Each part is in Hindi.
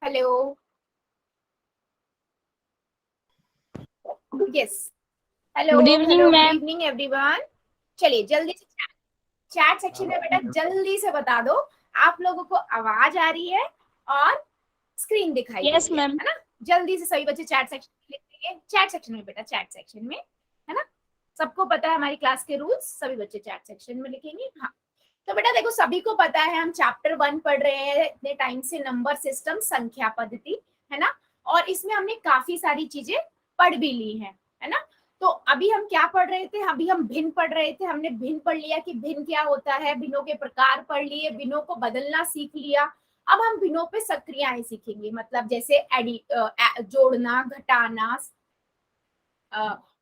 Hello, yes, hello good evening hello, good ma'am. Evening everyone. चलिए जल्दी से चैट सेक्शन में बेटा जल्दी से बता दो, आप लोगों को आवाज आ रही है और स्क्रीन दिखाई दे यस रही मैम। है ना? जल्दी से सभी बच्चे चैट सेक्शन में लिखेंगे, चैट सेक्शन में बेटा, चैट सेक्शन में, है ना? सबको पता है हमारी क्लास के रूल्स, सभी बच्चे चैट सेक्शन में लिखेंगे। हाँ, तो बेटा देखो, सभी को पता है हम चैप्टर 1 पढ़ रहे हैं इतने टाइम से, नंबर सिस्टम, संख्या पद्धति, है ना? और इसमें हमने काफी सारी चीजें पढ़ भी ली है ना? तो अभी हम क्या पढ़ रहे थे? अभी हम भिन्न पढ़ रहे थे। हमने भिन्न पढ़ लिया कि भिन्न क्या होता है, भिन्नों के प्रकार पढ़ लिए, भिन्नों को बदलना सीख लिया। अब हम भिन्नों पे सक्रियाएं सीखेंगे, मतलब जैसे जोड़ना, घटाना,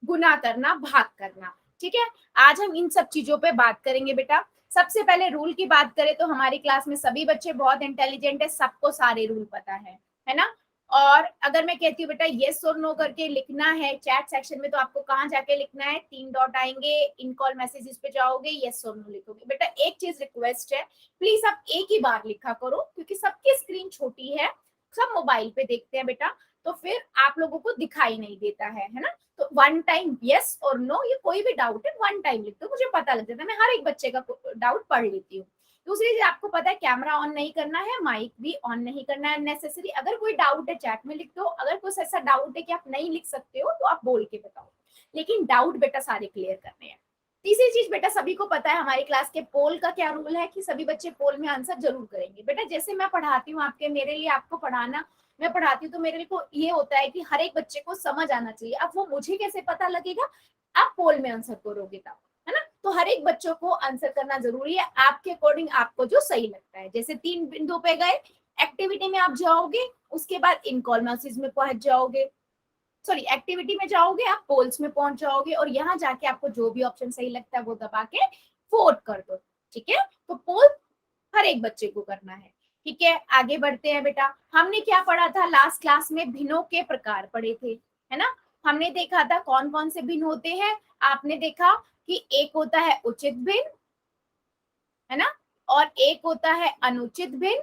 गुना करना, भाग करना। ठीक है, आज हम इन सब चीजों पे बात करेंगे बेटा। सबसे पहले रूल की बात करें तो हमारी क्लास में सभी बच्चे बहुत इंटेलिजेंट है, सबको सारे रूल पता है ना? और अगर मैं कहती हूँ बेटा यस और नो करके लिखना है चैट सेक्शन में, तो आपको कहाँ जाके लिखना है? 3 डॉट आएंगे, इन कॉल मैसेजेस पे जाओगे, यस और नो लिखोगे। बेटा एक चीज रिक्वेस्ट है, प्लीज आप एक ही बार लिखा करो, क्योंकि सबकी स्क्रीन छोटी है, सब मोबाइल पे देखते हैं बेटा, तो फिर आप लोगों को दिखाई नहीं देता है ना? तो वन टाइम यस और नो, ये कोई भी डाउट है वन टाइम लिख दो, मुझे पता लग जाता है, मैं हर एक बच्चे का डाउट पढ़ लेती हूँ। दूसरी चीज आपको पता है, कैमरा ऑन नहीं करना है, माइक भी ऑन नहीं करना है नेसेसरी। अगर कोई डाउट है चैट में लिख दो, अगर कुछ ऐसा डाउट है कि आप नहीं लिख सकते हो तो आप बोल के बताओ, लेकिन डाउट बेटा सारे क्लियर करने हैं। तीसरी चीज बेटा, सभी को पता है हमारी क्लास के पोल का क्या रूल है कि सभी बच्चे पोल में आंसर जरूर करेंगे। बेटा जैसे मैं पढ़ाती हूँ आपके, मेरे लिए आपको पढ़ाना, मैं पढ़ाती हूँ तो मेरे को ये होता है कि हर एक बच्चे को समझ आना चाहिए। अब वो मुझे कैसे पता लगेगा? आप पोल में आंसर करोगे तब, है ना? तो हर एक बच्चों को आंसर करना जरूरी है, आपके अकॉर्डिंग आपको जो सही लगता है। जैसे 3 बिंदु पे गए, एक्टिविटी में आप जाओगे, उसके बाद इन कॉल मैसेज में पहुंच जाओगे, सॉरी एक्टिविटी में जाओगे, आप पोल्स में पहुंच जाओगे, और यहाँ जाके आपको जो भी ऑप्शन सही लगता है वो दबा के वोट कर दो। ठीक है, तो पोल हर एक बच्चे को करना है। ठीक है, आगे बढ़ते हैं बेटा। हमने क्या पढ़ा था लास्ट क्लास में? भिन्नों के प्रकार पढ़े थे, है ना? हमने देखा था कौन कौन से भिन्न होते हैं। आपने देखा कि एक होता है उचित भिन्न, है ना? और एक होता है अनुचित भिन्न,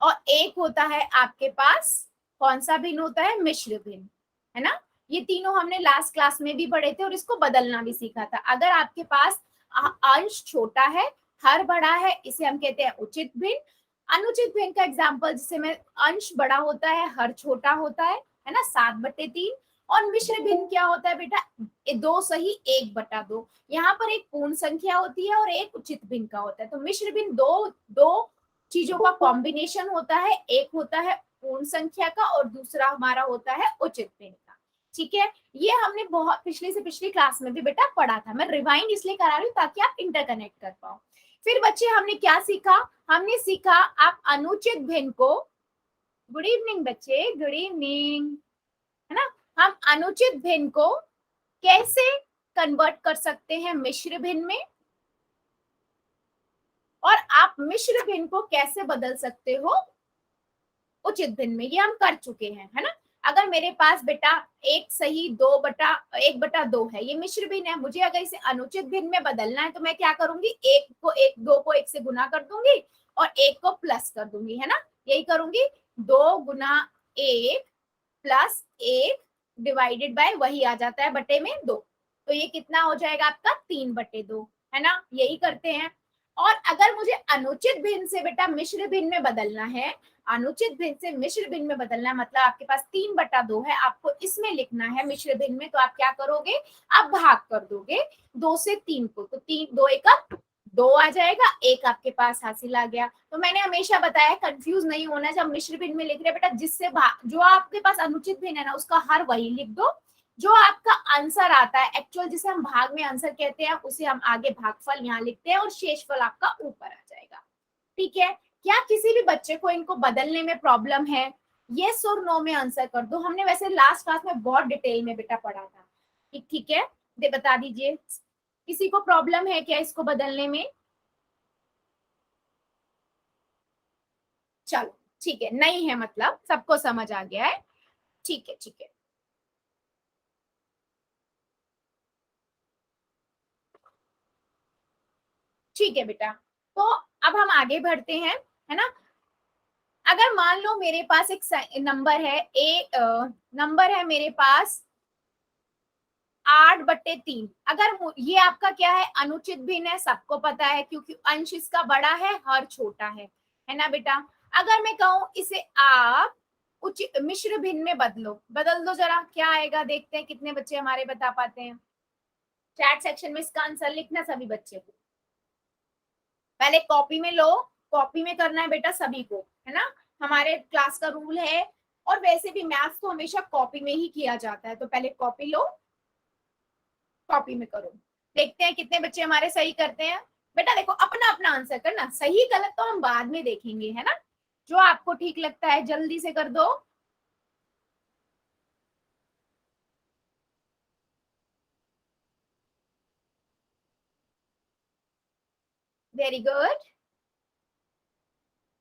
और एक होता है आपके पास कौन सा भिन्न होता है? मिश्र भिन्न, है ना? ये तीनों हमने लास्ट क्लास में भी पढ़े थे और इसको बदलना भी सीखा था। अगर आपके पास अंश छोटा है, हर बड़ा है, इसे हम कहते हैं उचित भिन्न। अनुचित भिन्न का एग्जाम्पल, जिससे में अंश बड़ा होता है, हर छोटा होता है ना, 7/3। और मिश्र भिन्न क्या होता है बेटा? 2 सही 1/2। यहाँ पर एक पूर्ण संख्या होती है और एक उचित भिन्न का होता है। तो मिश्र भिन्न दो दो चीजों का कॉम्बिनेशन होता है, एक होता है पूर्ण संख्या का और दूसरा हमारा होता है उचित भिन्न का। ठीक है, ये हमने बहुत पिछली से पिछली क्लास में भी बेटा पढ़ा था, मैं रिवाइंड इसलिए करा रही हूँ ताकि आप इंटरकनेक्ट कर पाओ। फिर बच्चे हमने क्या सीखा? हमने सीखा आप अनुचित भिन्न को, गुड इवनिंग बच्चे, गुड इवनिंग, है ना? हम अनुचित भिन्न को कैसे कन्वर्ट कर सकते हैं मिश्र भिन्न में, और आप मिश्र भिन्न को कैसे बदल सकते हो उचित भिन्न में, ये हम कर चुके हैं, है ना? अगर मेरे पास बेटा 1 सही 2/1/2 है, ये मिश्र भिन्न है, मुझे अगर इसे अनुचित भिन्न में बदलना है तो मैं क्या करूंगी? 2 को 1 से गुना कर दूंगी और 1 को प्लस कर दूंगी, है ना? यही करूंगी, 2 गुना 1 प्लस 1 डिवाइडेड बाय वही आ जाता है बटे में 2, तो ये कितना हो जाएगा आपका? 3/2, है ना? यही करते हैं। और अगर मुझे अनुचित भिन्न से बेटा मिश्र भिन्न में बदलना है, अनुचित भिन्न से मिश्र भिन्न में बदलना है, मतलब आपके पास 3/2 है, आपको इसमें लिखना है मिश्र भिन्न में, तो आप क्या करोगे? आप भाग कर दोगे 2 से 3 को, तो 3 2 आ जाएगा, 1 आपके पास हासिल आ गया। तो मैंने हमेशा बताया कंफ्यूज नहीं होना जब मिश्र भिन्न में लिख रहे बेटा, जिससे जो आपके पास अनुचित भिन्न है ना उसका हर वही लिख दो, जो आपका आंसर आता है एक्चुअल, जिसे हम भाग में आंसर कहते हैं, उसे हम आगे भागफल यहाँ लिखते हैं और शेषफल आपका ऊपर आ जाएगा। ठीक है, क्या किसी भी बच्चे को इनको बदलने में प्रॉब्लम है? यस और नो में आंसर कर दो। हमने वैसे लास्ट क्लास में बहुत डिटेल में बेटा पढ़ा था। ठीक है, बता दीजिए, किसी को प्रॉब्लम है क्या इसको बदलने में? चलो ठीक है, नहीं है, मतलब सबको समझ आ गया है। ठीक है, ठीक है, ठीक है बेटा। तो अब हम आगे बढ़ते हैं, है ना? अगर मान लो मेरे पास एक नंबर है नंबर है मेरे पास 8/3, अगर ये आपका क्या है, अनुचित भिन्न है, सबको पता है क्योंकि अंश इसका बड़ा है, हर छोटा है ना बेटा। अगर मैं कहूं इसे आप उचित मिश्र भिन्न में बदल दो जरा, क्या आएगा देखते हैं कितने बच्चे हमारे बता पाते हैं। चैट सेक्शन में इसका आंसर लिखना सभी बच्चे को, पहले कॉपी में लो, कॉपी में करना है बेटा सभी को, है ना, हमारे क्लास का रूल है। और वैसे भी मैथ्स तो हमेशा कॉपी में ही किया जाता है, तो पहले कॉपी लो, कॉपी में करो, देखते हैं कितने बच्चे हमारे सही करते हैं। बेटा देखो अपना अपना आंसर करना, सही गलत तो हम बाद में देखेंगे, है ना, जो आपको ठीक लगता है जल्दी से कर दो। वेरी गुड,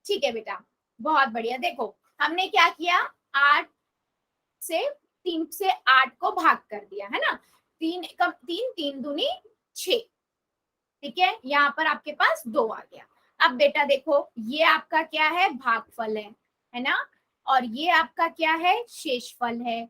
ठीक है बेटा, बहुत बढ़िया। देखो हमने क्या किया, 8 से 3 से 8 को भाग कर दिया, है ना, 3 कम 3, 3 दूनी 6, ठीक है, यहाँ पर आपके पास 2 आ गया। अब बेटा देखो ये आपका क्या है, भागफल है ना, और ये आपका क्या है, शेषफल है,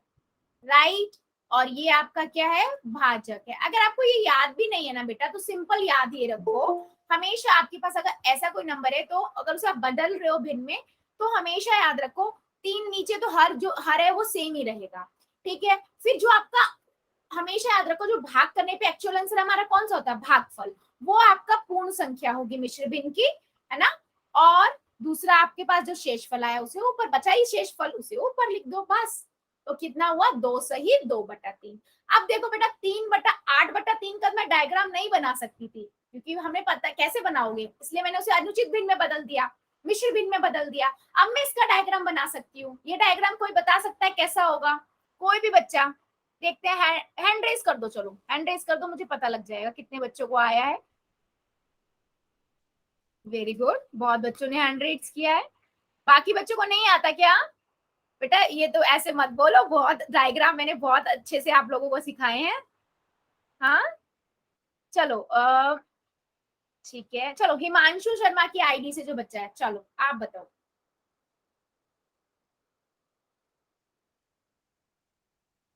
राइट, और ये आपका क्या है, भाजक है। अगर आपको ये याद भी नहीं है ना बेटा, तो सिंपल याद ये रखो, हमेशा आपके पास अगर ऐसा कोई नंबर है, तो अगर उसे आप बदल रहे हो भिन्न में, तो हमेशा याद रखो 3 नीचे, तो हर जो हर है वो सेम ही रहेगा, ठीक है। फिर जो आपका, हमेशा याद रखो जो भाग करने पे एक्चुअल आंसर हमारा कौन सा होता है, भागफल, वो आपका पूर्ण संख्या होगी मिश्र भिन्न की, है ना। और दूसरा आपके पास जो शेषफल आया उसे ऊपर, बचा ही शेषफल, उसे ऊपर लिख दो बस। तो कितना हुआ, 2 सही 2/3। अब देखो बेटा 3/8/3 का मैं डायग्राम नहीं बना सकती थी, क्योंकि हमें पता कैसे बनाओगे, इसलिए मैंने उसे अनुचित भिन्न में बदल दिया, मिश्र भिन्न में बदल दिया। अब मैं इसका डायग्राम बना सकती हूँ, ये डायग्राम कोई बता सकता है कैसा होगा, कोई भी बच्चा, देखते हैं, हैंड रेस कर दो, चलो हैंड रेस कर दो, मुझे पता लग जाएगा कितने बच्चों को आया है। वेरी गुड, बहुत बच्चों ने हैंड रेस किया है, बाकी बच्चों को नहीं आता क्या। बेटा ये तो ऐसे मत बोलो, बहुत डायग्राम मैंने बहुत अच्छे से आप लोगों को सिखाए हैं। हाँ चलो ठीक है, चलो हिमांशु शर्मा की आईडी से जो बच्चा है, चलो आप बताओ।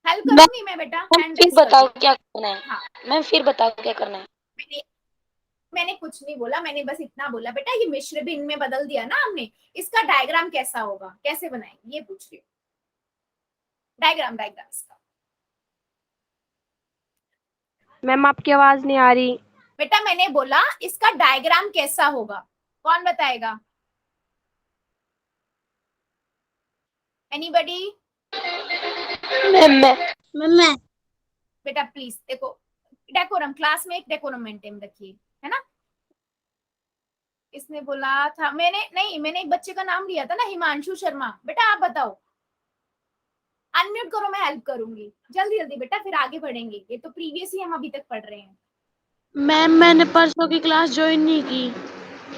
हेल्प करूंगी मैं बेटा, हैंड फिर रेस कर बताओ दो। क्या करना है। हाँ मैम फिर बताओ क्या करना है। मैंने मैंने कुछ नहीं बोला, मैंने बस इतना बोला बेटा, ये मिश्र भिन्न में बदल दिया ना हमने, इसका डायग्राम कैसा होगा, कैसे बनाएंगे ये पूछ रही हूँ, डायग्राम डायग्राम इसका। मैम आपकी आवाज नहीं आ रही। बेटा मैंने बोला इसका डायग्राम कैसा होगा, कौन बताएगा, एनीबडी। मैं बेटा प्लीज देखो, डेकोरम, क्लास में एक डेकोरम मेंटेन रखिए, है ना। इसने बोला था, मैंने नहीं, मैंने एक बच्चे का नाम लिया था ना, हिमांशु शर्मा, बेटा आप बताओ, अनम्यूट करो, मैं हेल्प करूंगी, जल्दी जल्दी बेटा, फिर आगे बढ़ेंगे, ये तो प्रीवियस ही हम अभी तक पढ़ रहे हैं। मैम मैंने परसों की क्लास ज्वाइन नहीं की।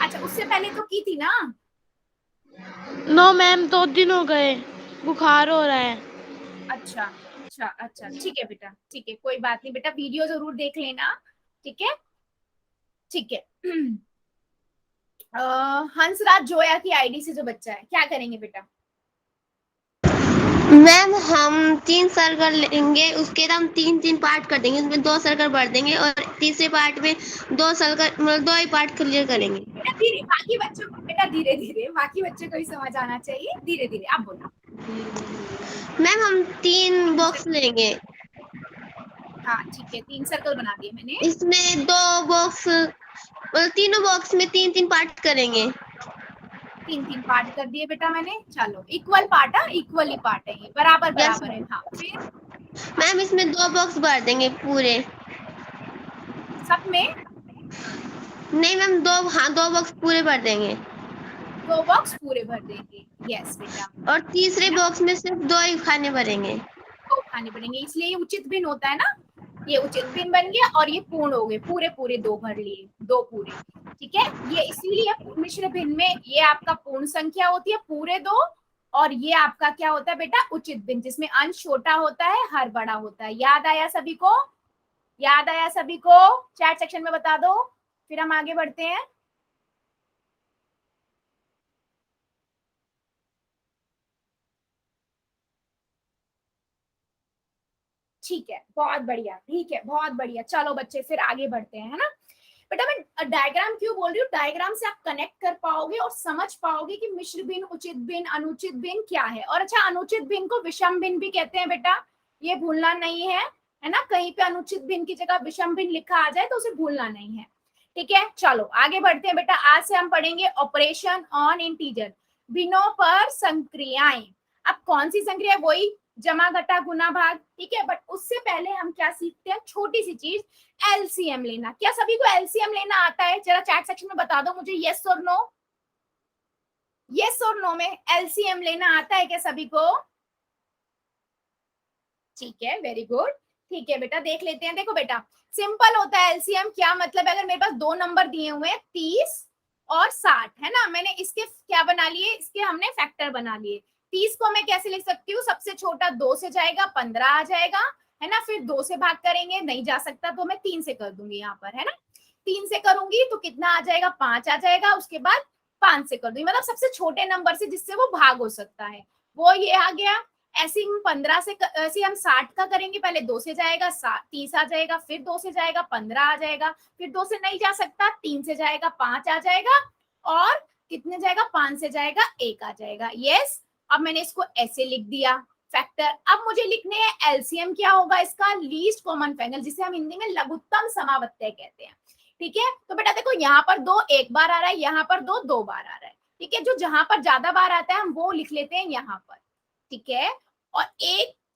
अच्छा उससे पहले तो की थी ना। नो मैम 2 दिन हो गए, बुखार हो रहा है। अच्छा अच्छा अच्छा, ठीक है बेटा, ठीक है, कोई बात नहीं बेटा, वीडियो जरूर देख लेना, ठीक है, ठीक है। हंसराज जोया की आईडी से जो बच्चा है, क्या करेंगे बेटा। मैम हम 3 सर्कल लेंगे, उसके हम 3-3 पार्ट कर देंगे, उसमें 2 सर्कल भर देंगे और तीसरे पार्ट में 2 सर्कल, मतलब 2 ही पार्ट क्लियर करेंगे। बेटा धीरे, बाकी बच्चों को बेटा धीरे धीरे, बाकी बच्चों को ही समझ आना चाहिए, धीरे धीरे आप बोलो। मैम हम 3 बॉक्स लेंगे, हाँ ठीक है, 3 सर्कल बना दिए मैंने, इसमें 2 बॉक्स, मतलब तीनों बॉक्स में 3-3 पार्ट करेंगे। 3 3 पार्ट कर दिए बेटा मैंने, चलो इक्वल पार्ट है, इक्वली पार्ट है, ये बराबर यस बराबर है, हाँ फिर। हाँ मैम, इसमें 2 बॉक्स भर देंगे पूरे। सब में नहीं मैम, 2, हाँ 2 बॉक्स पूरे भर देंगे 2 बॉक्स पूरे भर देंगे, यस बेटा, और तीसरे है ना, बॉक्स में सिर्फ 2 ही खाने भरेंगे। 2 खाने पड़ेंगे, इसलिए ये उचित भिन्न होता है ना, ये उचित भिन्न बन गया, और ये पूर्ण हो गए, पूरे पूरे 2 भर लिए, 2 पूरे, ठीक है। ये इसीलिए मिश्र भिन्न में ये आपका पूर्ण संख्या होती है, पूरे 2, और ये आपका क्या होता है बेटा, उचित भिन्न, जिसमें अंश छोटा होता है, हर बड़ा होता है। याद आया सभी को, याद आया सभी को, चैट सेक्शन में बता दो, फिर हम आगे बढ़ते हैं। ठीक है, बहुत बढ़िया, ठीक है, बहुत बढ़िया। चलो बच्चे फिर आगे बढ़ते हैं, है ना। बेटा मैं डायग्राम क्यों बोल रही हूँ, डायग्राम से आप कनेक्ट कर पाओगे और समझ पाओगे कि मिश्र भिन्न, उचित भिन्न, अनुचित भिन्न क्या है। और अच्छा, अनुचित भिन्न को विषम भिन्न भी कहते हैं बेटा, ये भूलना नहीं है ना। कहीं पे अनुचित भिन्न की जगह विषम भिन्न लिखा आ जाए तो उसे भूलना नहीं है, ठीक है। चलो आगे बढ़ते हैं बेटा। आज से हम पढ़ेंगे ऑपरेशन ऑन इंटीजर, भिन्नों पर संक्रियाएं। अब कौन सी संक्रिया, वही जमा घटा गुना भाग, ठीक है। बट उससे पहले हम क्या सीखते हैं, छोटी सी चीज, एलसीएम लेना। क्या सभी को एलसीएम लेना आता है? जरा चैट सेक्शन में बता दो मुझे, यस और नो। यस और नो में एलसीएम लेना आता है क्या सभी को? ठीक है, वेरी गुड, ठीक है बेटा। देख लेते हैं, देखो बेटा सिंपल होता है एलसीएम। क्या मतलब है, अगर मेरे पास दो नंबर दिए हुए हैं 30 और 60, है ना, मैंने इसके क्या बना लिए, इसके हमने फैक्टर बना लिए। 30 को मैं कैसे लिख सकती हूँ, सबसे छोटा 2 से जाएगा 15 आ जाएगा, है ना। फिर 2 से भाग करेंगे, नहीं जा सकता तो मैं 3 से कर दूंगी यहाँ पर, है ना। 3 से करूंगी तो कितना आ जाएगा, 5 आ जाएगा। उसके बाद 5 से कर दूंगी, मतलब सबसे छोटे नंबर से जिससे वो भाग हो सकता है वो ये आ गया। ऐसे हम 15 से ऐसे हम 60 का करेंगे, पहले 2 से जाएगा 30 आ जाएगा, फिर 2 से जाएगा 15 आ जाएगा, फिर 2 से नहीं जा सकता 3 से जाएगा 5 आ जाएगा, और कितने जाएगा, 5 से जाएगा 1 आ जाएगा। यस, अब मैंने इसको ऐसे लिख दिया फैक्टर। अब मुझे लिखने हैं एलसीएम, क्या होगा इसका, लीस्ट कॉमन फैक्टर, जिसे हम हिंदी में लघुत्तम समावत्य कहते हैं, ठीक है। तो बेटा देखो यहाँ पर 2 एक बार आ रहा है, यहाँ पर 2 2 बार आ रहा है, ठीक है। जो जहां पर ज्यादा बार आता है हम वो लिख लेते हैं यहाँ पर, ठीक है। और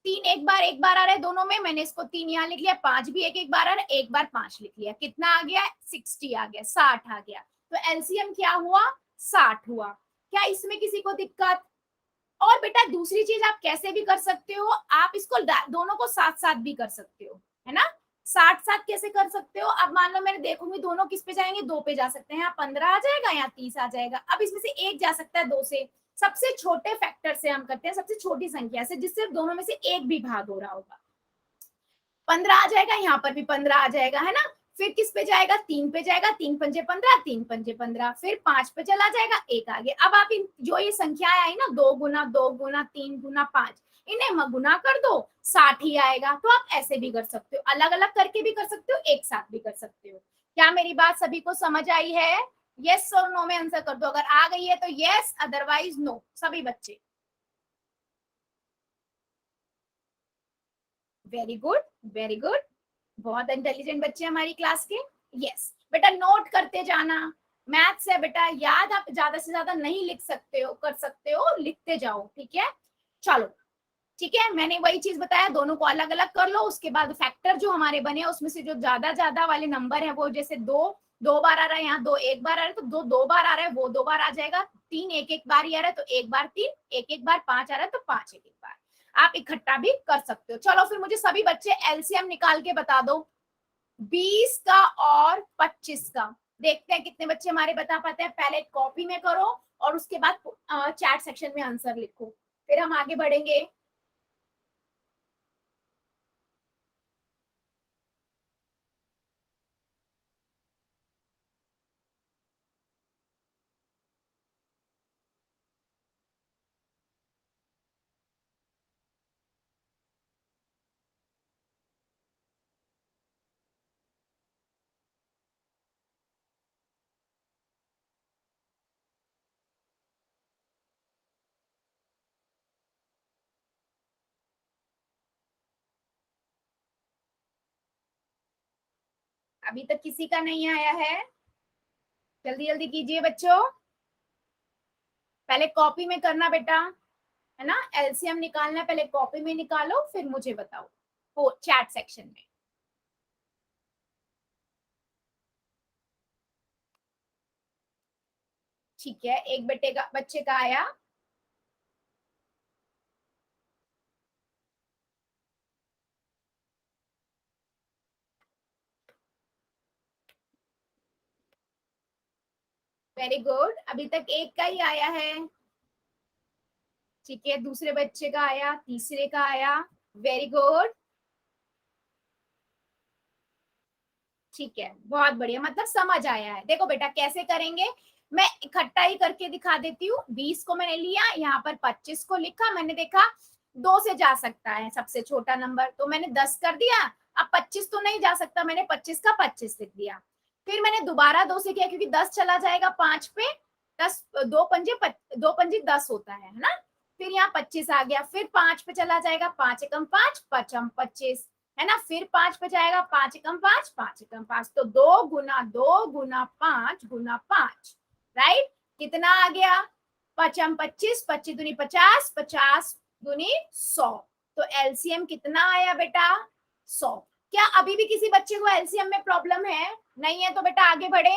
3 एक बार आ रहा है दोनों में, मैंने इसको 3 यहाँ लिख लिया। 5 भी एक बार आ रहा है, एक बार 5 लिख लिया। कितना आ गया, 60 आ गया, 60 आ गया। तो एलसीएम क्या हुआ, 60 हुआ। क्या इसमें किसी को दिक्कत? और बेटा दूसरी चीज आप कैसे भी कर सकते हो, आप इसको दोनों को साथ साथ भी कर सकते हो, है ना। साथ साथ कैसे कर सकते हो, अब मान लो मैंने देखूंगी दोनों किस पे जाएंगे, 2 पे जा सकते हैं, यहाँ 15 आ जाएगा, यहाँ 30 आ जाएगा। अब इसमें से एक जा सकता है 2 से, सबसे छोटे फैक्टर से हम करते हैं, सबसे छोटी संख्या से, जिससे दोनों में से एक भी भाग हो रहा होगा। 15 आ जाएगा, यहाँ पर भी 15 आ जाएगा, है ना। फिर किस पे जाएगा, 3 पे जाएगा, 3 पंजे 15, 3 पंजे 15, फिर 5 पे चला जाएगा, 1 आ गया। अब आप इन जो ये संख्याएं आई ना, 2 गुना 2 गुना 3 गुना 5, इन्हें गुना कर दो, 60 ही आएगा। तो आप ऐसे भी कर सकते हो, अलग अलग करके भी कर सकते हो, एक साथ भी कर सकते हो। क्या मेरी बात सभी को समझ आई है? यस और नो में आंसर कर दो, अगर आ गई है तो यस, अदरवाइज नो, सभी बच्चे। वेरी गुड, वेरी गुड, बहुत इंटेलिजेंट बच्चे हमारी क्लास के। यस बेटा, नोट करते जाना, मैथ्स है बेटा, याद आप ज्यादा से ज्यादा नहीं लिख सकते हो, कर सकते हो, लिखते जाओ, ठीक है। चलो ठीक है, मैंने वही चीज बताया, दोनों को अलग अलग कर लो। उसके बाद फैक्टर जो हमारे बने उसमें से जो ज्यादा वाले नंबर है, वो जैसे 2 बार आ रहा है, यहाँ 2 एक बार आ रहा है, तो 2 बार आ रहा है, वो 2 बार आ जाएगा। 3 एक बार ही आ रहा है, तो 1 बार 3, एक बार 5 आ रहा है, तो 5 एक बार। आप इकट्ठा भी कर सकते हो। चलो फिर मुझे सभी बच्चे एलसीएम निकाल के बता दो 20 का और 25 का। देखते हैं कितने बच्चे हमारे बता पाते हैं। पहले कॉपी में करो और उसके बाद चैट सेक्शन में आंसर लिखो, फिर हम आगे बढ़ेंगे। अभी तक किसी का नहीं आया है, जल्दी जल्दी कीजिए बच्चों। पहले कॉपी में करना बेटा, है ना। एलसीएम निकालना है, पहले कॉपी में निकालो, फिर मुझे बताओ वो चैट सेक्शन में। ठीक है, एक बच्चे का आया। वेरी गुड, अभी तक एक का ही आया है। ठीक है, दूसरे बच्चे का आया, तीसरे का आया। वेरी गुड, ठीक है, बहुत बढ़िया, मतलब समझ आया है। देखो बेटा कैसे करेंगे, मैं इकट्ठा ही करके दिखा देती हूँ। 20 को मैंने लिया, यहाँ पर 25 को लिखा, मैंने देखा 2 से जा सकता है सबसे छोटा नंबर, तो मैंने 10 कर दिया। अब 25 तो नहीं जा सकता, मैंने 25 का 25 लिख दिया। फिर मैंने दोबारा 2 से किया क्योंकि 10 चला जाएगा 5 पे, 10 2 पंजे 10 होता है ना। फिर यहाँ 25 आ गया, फिर 5 पे चला जाएगा, 5 एकम 5, 5 25 है ना। फिर 5 पे जाएगा, 5 एकम 5, 5 एकम 5, तो 2 गुना 2 गुना 5 गुना 5, राइट। कितना आ गया? 5 25, 25 दूनी 50, 50 दूनी 100। तो एलसीएम कितना आया बेटा? 100। क्या अभी भी किसी बच्चे को एलसीएम में प्रॉब्लम है? नहीं है तो बेटा आगे बढ़े।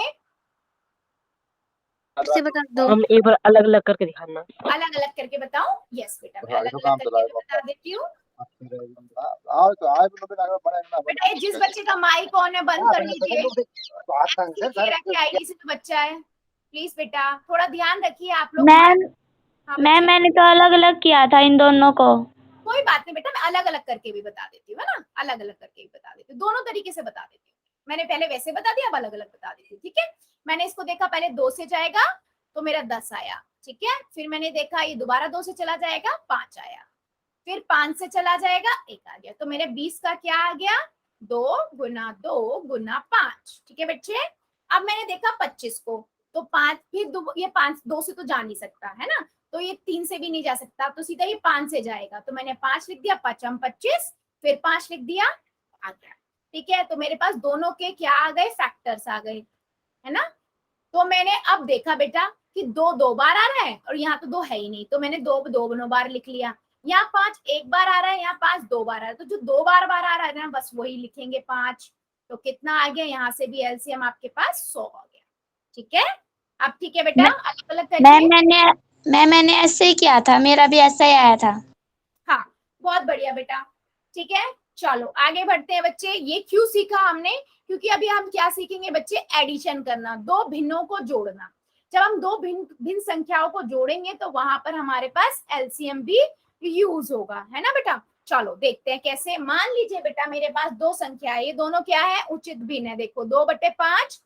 से बता दो। हम एक बार अलग अलग करके दिखाना। अलग अलग करके बताओ। यस बेटा, मैं अलग अलग करके बता देती हूँ। बेटा ये जिस बच्चे का माइक ऑन है बंद कर लीजिए। आईडी से तो बच्चा है, प्लीज बेटा थोड़ा ध्यान रखिए आप लोग। मैम हाँ मैम बच्चे, मैंने तो अलग अलग किया था इन दोनों को। कोई बात नहीं बेटा, मैं अलग अलग करके भी बता देती हूँ, है ना। अलग अलग करके भी बता देती हूँ, दोनों तरीके से बता देती हूँ। मैंने पहले वैसे बता दिया, अब अलग अलग बता देती हूँ, ठीक है। मैंने इसको देखा, पहले 2 से जाएगा तो मेरा 10 आया, ठीक है। फिर मैंने देखा ये दोबारा 2 से चला जाएगा, 5 आया। फिर 5 से चला जाएगा, 1 आ गया। तो मेरे 20 का क्या आ गया? 2 गुना 2 गुना 5, ठीक है बच्चे। अब मैंने देखा 25 को, तो 5 फिर ये 5 2 से तो जा नहीं सकता है ना, तो ये 3 से भी नहीं जा सकता, तो सीधा ये 5 से जाएगा। तो मैंने 5 लिख दिया, 5 25, फिर 5 लिख दिया, आ गया, ठीक है। तो मेरे पास दोनों के क्या आ गए? फैक्टर्स आ गए, है ना। तो मैंने अब देखा बेटा कि 2 2 बार आ रहा है और यहाँ तो 2 है ही नहीं, तो मैंने 2 2 बार लिख लिया। यहाँ 5 1 बार आ रहा है, यहाँ 5 2 बार आ रहा है, तो जो 2 बार बार आ रहा है ना बस वही लिखेंगे 5। तो कितना आ गया? यहाँ से भी एलसीएम आपके पास 100 आ गया, ठीक है। अब ठीक है बेटा, अलग अलग करिए। मैंने ऐसे ही किया था, मेरा भी ऐसा ही आया था। हाँ बहुत बढ़िया बेटा, ठीक है। चलो आगे बढ़ते हैं बच्चे। ये क्यों सीखा हमने? क्योंकि अभी हम क्या सीखेंगे बच्चे? एडिशन करना, दो भिन्नों को जोड़ना। जब हम दो भिन्न संख्याओं को जोड़ेंगे तो वहां पर हमारे पास एलसीएम भी यूज होगा, है ना बेटा। चलो देखते हैं कैसे। मान लीजिए बेटा मेरे पास 2 संख्या है, ये दोनों क्या है? उचित भिन्न है। देखो 2/5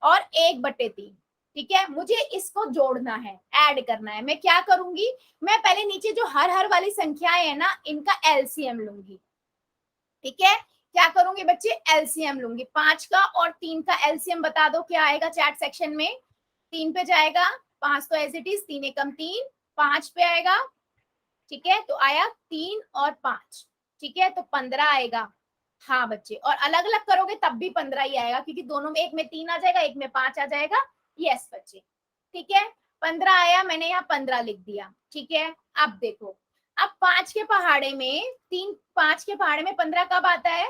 और 1/3, ठीक है। मुझे इसको जोड़ना है, ऐड करना है। मैं क्या करूंगी? मैं पहले नीचे जो हर वाली संख्याएं है ना, इनका एलसीएम लूंगी, ठीक है। क्या करूंगी बच्चे? एलसीएम लूंगी। 5 का और 3 का एलसीएम बता दो क्या आएगा चैट सेक्शन में। 3 पे जाएगा, 5 तो एज इट इज, 3 एकम 3, 5 पे आएगा, ठीक है। तो आया 3 और 5, ठीक है, तो 15 आएगा। हाँ बच्चे, और अलग अलग करोगे तब भी 15 ही आएगा, क्योंकि दोनों में, एक में 3 आ जाएगा, एक में 5 आ जाएगा। यस बच्चे, ठीक है। 15 आया, मैंने यहाँ 15 लिख दिया, ठीक है। अब देखो, अब 5 के पहाड़े में 5 के पहाड़े में 15 कब आता है?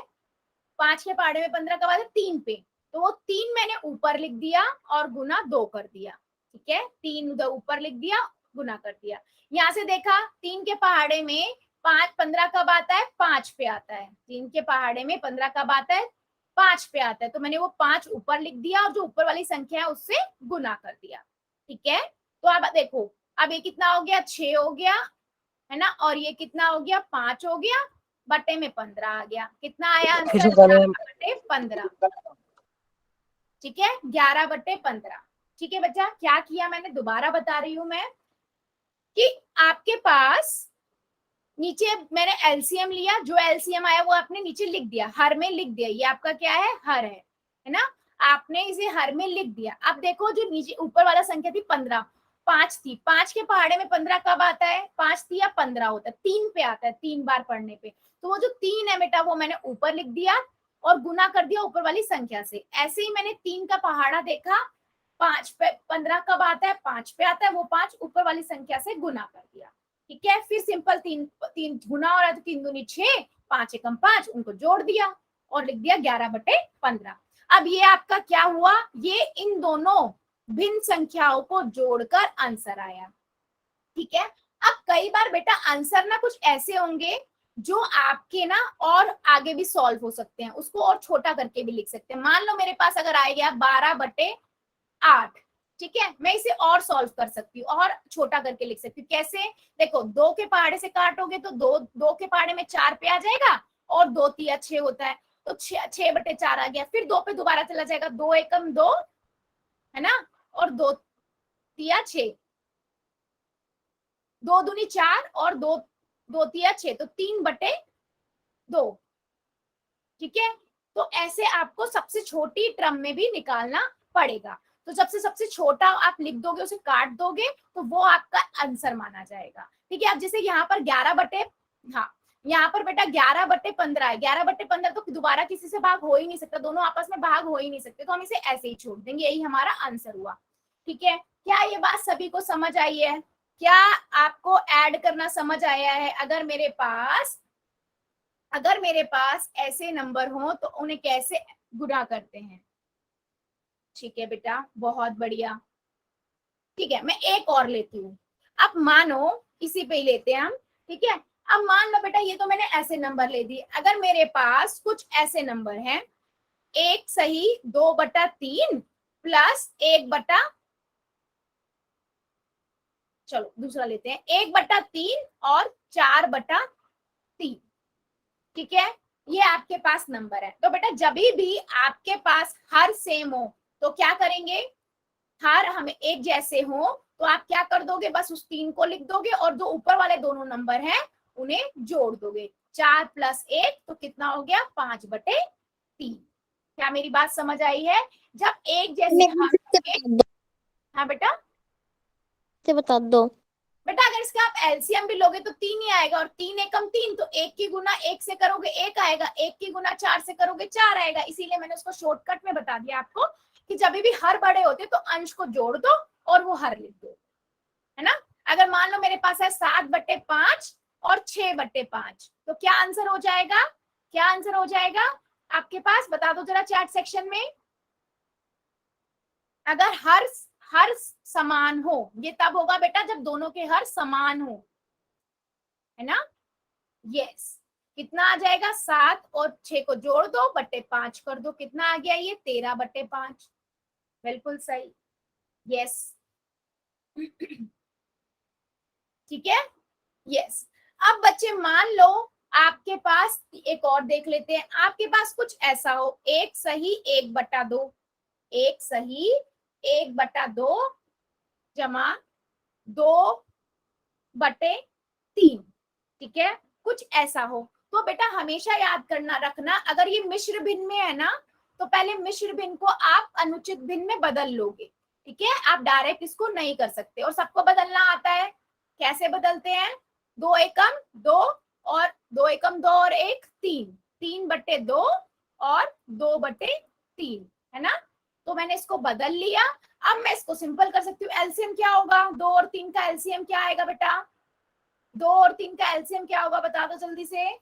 5 के पहाड़े में 15 कब आता है? 3 पे। तो वो 3 मैंने ऊपर लिख दिया और गुना 2 कर दिया, ठीक है। 3 उधर ऊपर लिख दिया, गुना कर दिया। यहाँ से देखा 3 के पहाड़े में 15 कब आता है? 5 पे आता है। 3 के पहाड़े में 15 कब आता है? 5 पे आता है। तो मैंने वो 5 ऊपर लिख दिया और जो ऊपर वाली संख्या है उससे गुना कर दिया, ठीक है। तो अब देखो, अब ये कितना हो गया? 6 हो गया, है ना। और ये कितना हो गया? 5 हो गया, बटे में 15 आ गया। कितना आया आंसर? 11/15, ठीक है। 11/15, ठीक है बच्चा। क्या किया मैंने? दोबारा बता रही हूं मैं कि आपके पास नीचे मैंने एलसीएम लिया, जो एलसीएम आया वो आपने नीचे लिख दिया, हर में लिख दिया। ये आपका क्या है? हर है ना। आपने इसे हर में लिख दिया। अब देखो जो नीचे ऊपर वाला संख्या थी 15, 5 थी। 5 के पहाड़े में 15 कब आता है? 5 थी या 15 होता है? 3 पे आता है, 3 बार पढ़ने पे। तो वो जो 3 है बेटा वो मैंने ऊपर लिख दिया और गुना कर दिया ऊपर वाली संख्या से। ऐसे ही मैंने 3 का पहाड़ा देखा, 5 पे 15 कब आता है? 5 पे आता है, वो 5 ऊपर वाली संख्या से गुना कर दिया, ठीक है। फिर सिंपल 3 गुना हो रहा है तो 3 दूनी 6, 5 एकम 5, उनको जोड़ दिया और लिख दिया 11/15। अब ये आपका क्या हुआ? ये इन दोनों भिन्न संख्याओं को जोड़कर आंसर आया, ठीक है। अब कई बार बेटा आंसर ना कुछ ऐसे होंगे जो आपके ना और आगे भी सॉल्व हो सकते हैं, उसको और छोटा करके भी लिख सकते हैं। मान लो मेरे पास अगर आ गया 12/8, ठीक है, मैं इसे और सॉल्व कर सकती हूँ और छोटा करके लिख सकती हूँ। कैसे? देखो 2 के पहाड़े से काटोगे तो 2 के पहाड़े में 4 पे आ जाएगा और 2 तिया 6 होता है, तो 6/4 आ गया। फिर 2 पे दोबारा चला जाएगा, 2 एकम 2, है ना, और 2 तिया 6, 2 दूनी 4 और 2 2 तिया 6, तो 3/2, ठीक है। तो ऐसे आपको सबसे छोटी टर्म में भी निकालना पड़ेगा। तो जब से सबसे छोटा आप लिख दोगे, उसे काट दोगे, तो वो आपका आंसर माना जाएगा, ठीक है। अब जैसे यहाँ पर 11/, हाँ यहाँ पर बेटा 11/15 है, 11/15 तो दोबारा किसी से भाग हो ही नहीं सकता, दोनों आपस में भाग हो ही नहीं सकते, तो हम इसे ऐसे ही छोड़ देंगे, यही हमारा आंसर हुआ, ठीक है। क्या ये बात सभी को समझ आई है? क्या आपको ऐड करना समझ आया है? अगर मेरे पास ऐसे नंबर हो तो उन्हें कैसे गुणा करते हैं? ठीक है बेटा, बहुत बढ़िया, ठीक है। मैं एक और लेती हूँ। अब मानो इसी पे ही लेते हैं हम, ठीक है। अब मान लो बेटा, ये तो मैंने ऐसे नंबर ले दिए, अगर मेरे पास कुछ ऐसे नंबर हैं, 1 सही 2/3 प्लस 1/, चलो दूसरा लेते हैं, 1/3 और 4/3, ठीक है। ये आपके पास नंबर है। तो बेटा जब भी आपके पास हर सेम हो तो क्या करेंगे, हर हमें एक जैसे हो तो आप क्या कर दोगे, बस उस 3 को लिख दोगे और जो ऊपर वाले दोनों नंबर हैं उन्हें जोड़ दोगे। 4 + 1 तो कितना हो गया, 5/3। क्या मेरी बात समझ आई है? जब एक जैसे हाँ बेटा, बता दो। बेटा अगर इसका आप एलसीएम भी लोगे तो 3 ही आएगा, और 3 एकम 3, तो 1 की गुना 1 से करोगे 1 आएगा, 1 की गुना 4 से करोगे 4 आएगा। इसीलिए मैंने उसको शॉर्टकट में बता दिया आपको कि जब भी हर बड़े होते तो अंश को जोड़ दो और वो हर लिख दो, है ना। अगर मान लो मेरे पास है 7/5 और 6/5, तो क्या आंसर हो जाएगा? क्या आंसर हो जाएगा आपके पास? बता दो जरा चैट सेक्शन में। अगर हर समान हो, ये तब होगा बेटा जब दोनों के हर समान हो, है ना। यस, कितना आ जाएगा, 7 और 6 को जोड़ दो, बट्टे 5 कर दो, कितना आ गया ये, 13/5। बिल्कुल सही, यस ठीक है, यस। अब बच्चे मान लो आपके पास एक और देख लेते हैं, आपके पास कुछ ऐसा हो, 1 सही 1/2, 1 सही 1/2 जमा 2/3, ठीक है, कुछ ऐसा हो। तो बेटा हमेशा याद करना रखना, अगर ये मिश्र भिन्न में है ना, तो पहले मिश्र भिन्न को आप अनुचित भिन्न में बदल लोगे, ठीक है। आप डायरेक्ट इसको नहीं कर सकते, और सबको बदलना आता है। कैसे बदलते हैं, 2 एकम 2 और 2 एकम 2 और 1 3, 3/2 और 2/3, है ना। तो मैंने इसको बदल लिया। अब मैं इसको सिंपल कर सकती हूँ, एलसीएम क्या होगा, 2 और 3 का एलसीएम क्या आएगा बेटा, 2 और 3 का एलसीएम क्या होगा, बता दो जल्दी से।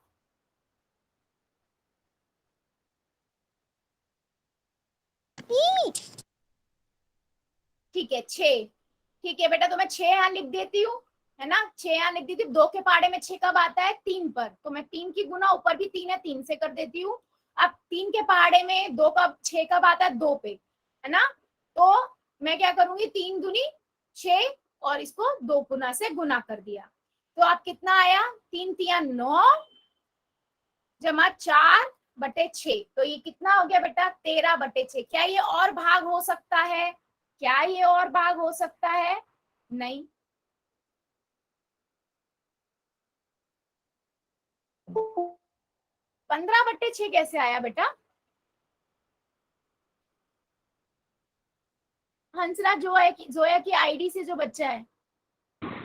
ठीक है 6, ठीक है बेटा, तो मैं 6 यहाँ लिख देती हूँ, है ना, 6 यहाँ लिख देती हूँ। 2 के पहाड़े में 6 कब आता है, 3 पर, तो मैं 3 की गुना, ऊपर भी 3 है, 3 से कर देती हूँ। अब 3 के पहाड़े में 2 कब, 6 कब आता है, 2 पे, है ना। तो मैं क्या करूंगी, 3 दूनी 6 और इसको 2 गुना से गुना कर दिया, तो आप कितना आया, 3 तिया 9 जमा 4/6, तो ये कितना हो गया बेटा, 13/6। क्या ये और भाग हो सकता है? क्या ये और भाग हो सकता है? नहीं। 15/6 कैसे आया बेटा? हंसराज जोया की आईडी से जो बच्चा है,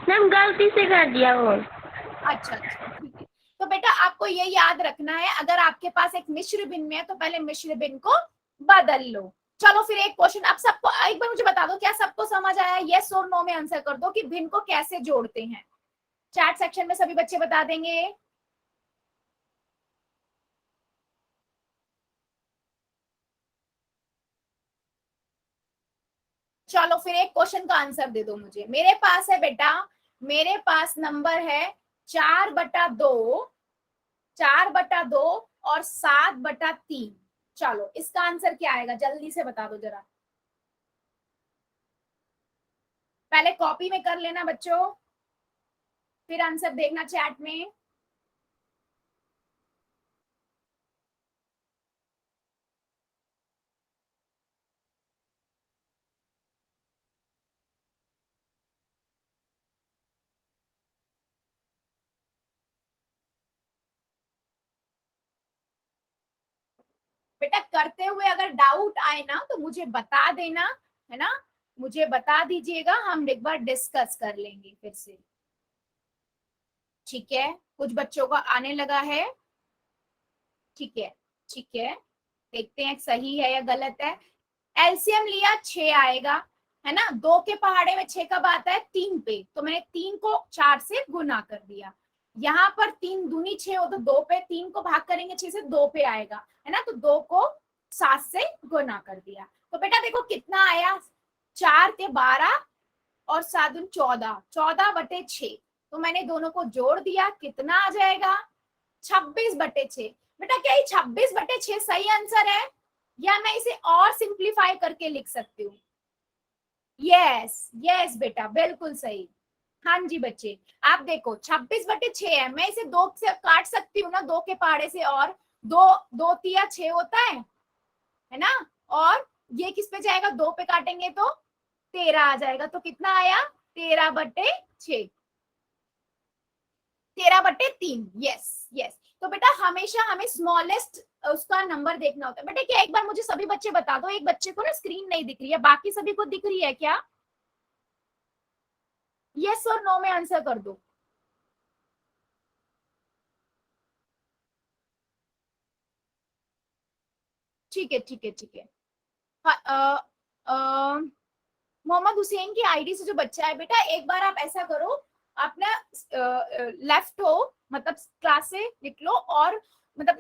मैम गलती से कर दिया वो। अच्छा अच्छा ठीक है। तो बेटा आपको ये याद रखना है, अगर आपके पास एक मिश्र भिन्न में है तो पहले मिश्र भिन्न को बदल लो। चलो फिर एक क्वेश्चन, आप सबको एक बार मुझे बता दो, क्या सबको समझ आया? यस और नो में आंसर कर दो कि भिन्न को कैसे जोड़ते हैं। चैट सेक्शन में सभी बच्चे बता देंगे। चलो फिर एक क्वेश्चन का आंसर दे दो मुझे। मेरे पास है बेटा, मेरे पास नंबर है 4/2, 4/2 और 7/3। चलो इसका आंसर क्या आएगा, जल्दी से बता दो जरा। पहले कॉपी में कर लेना बच्चों, फिर आंसर देखना चैट में। बेटा करते हुए अगर डाउट आए ना तो मुझे बता देना, है ना, मुझे बता दीजिएगा, हम एक बार डिस्कस कर लेंगे फिर से। ठीक है, कुछ बच्चों को आने लगा है। ठीक है, ठीक है, देखते हैं सही है या गलत है। एलसीएम लिया 6 आएगा, है ना, 2 के पहाड़े में 6 कब आता है? 3 पे, तो मैंने 3 को 4 से गुना कर दिया। यहाँ पर 3 दूनी 6 हो तो 2 पे, 3 को भाग करेंगे 6 से, 2 पे आएगा, है ना, तो 2 को 7 से गुना कर दिया। तो बेटा देखो कितना आया, 4 के 12 और 7 दूनी 14, 14/6। तो मैंने दोनों को जोड़ दिया, कितना आ जाएगा? 26/6। बेटा क्या ये 26/6 सही आंसर है, या मैं इसे और सिंप्लीफाई करके लिख सकती हूँ? यस यस बेटा, बिल्कुल सही। हाँ जी बच्चे, आप देखो 26/6 है, मैं इसे 2 से काट सकती हूँ ना, 2 के पहाड़े से, और 2 तिया 6 होता है ना, और ये किस पे जाएगा? 2 पे काटेंगे तो 13 आ जाएगा। तो कितना आया? 13/6, 13/3। Yes yes. तो बेटा हमेशा हमें स्मॉलेस्ट उसका नंबर देखना होता है। बेटा क्या एक बार मुझे सभी बच्चे बता दो, एक बच्चे को ना स्क्रीन नहीं दिख रही है, बाकी सभी को दिख रही है क्या? यस और नो में आंसर कर दो। ठीक है ठीक है ठीक है। मोहम्मद हुसैन की आईडी से जो बच्चा है, बेटा एक बार आप ऐसा करो, अपना लेफ्ट हो, मतलब क्लास से निकलो, और मतलब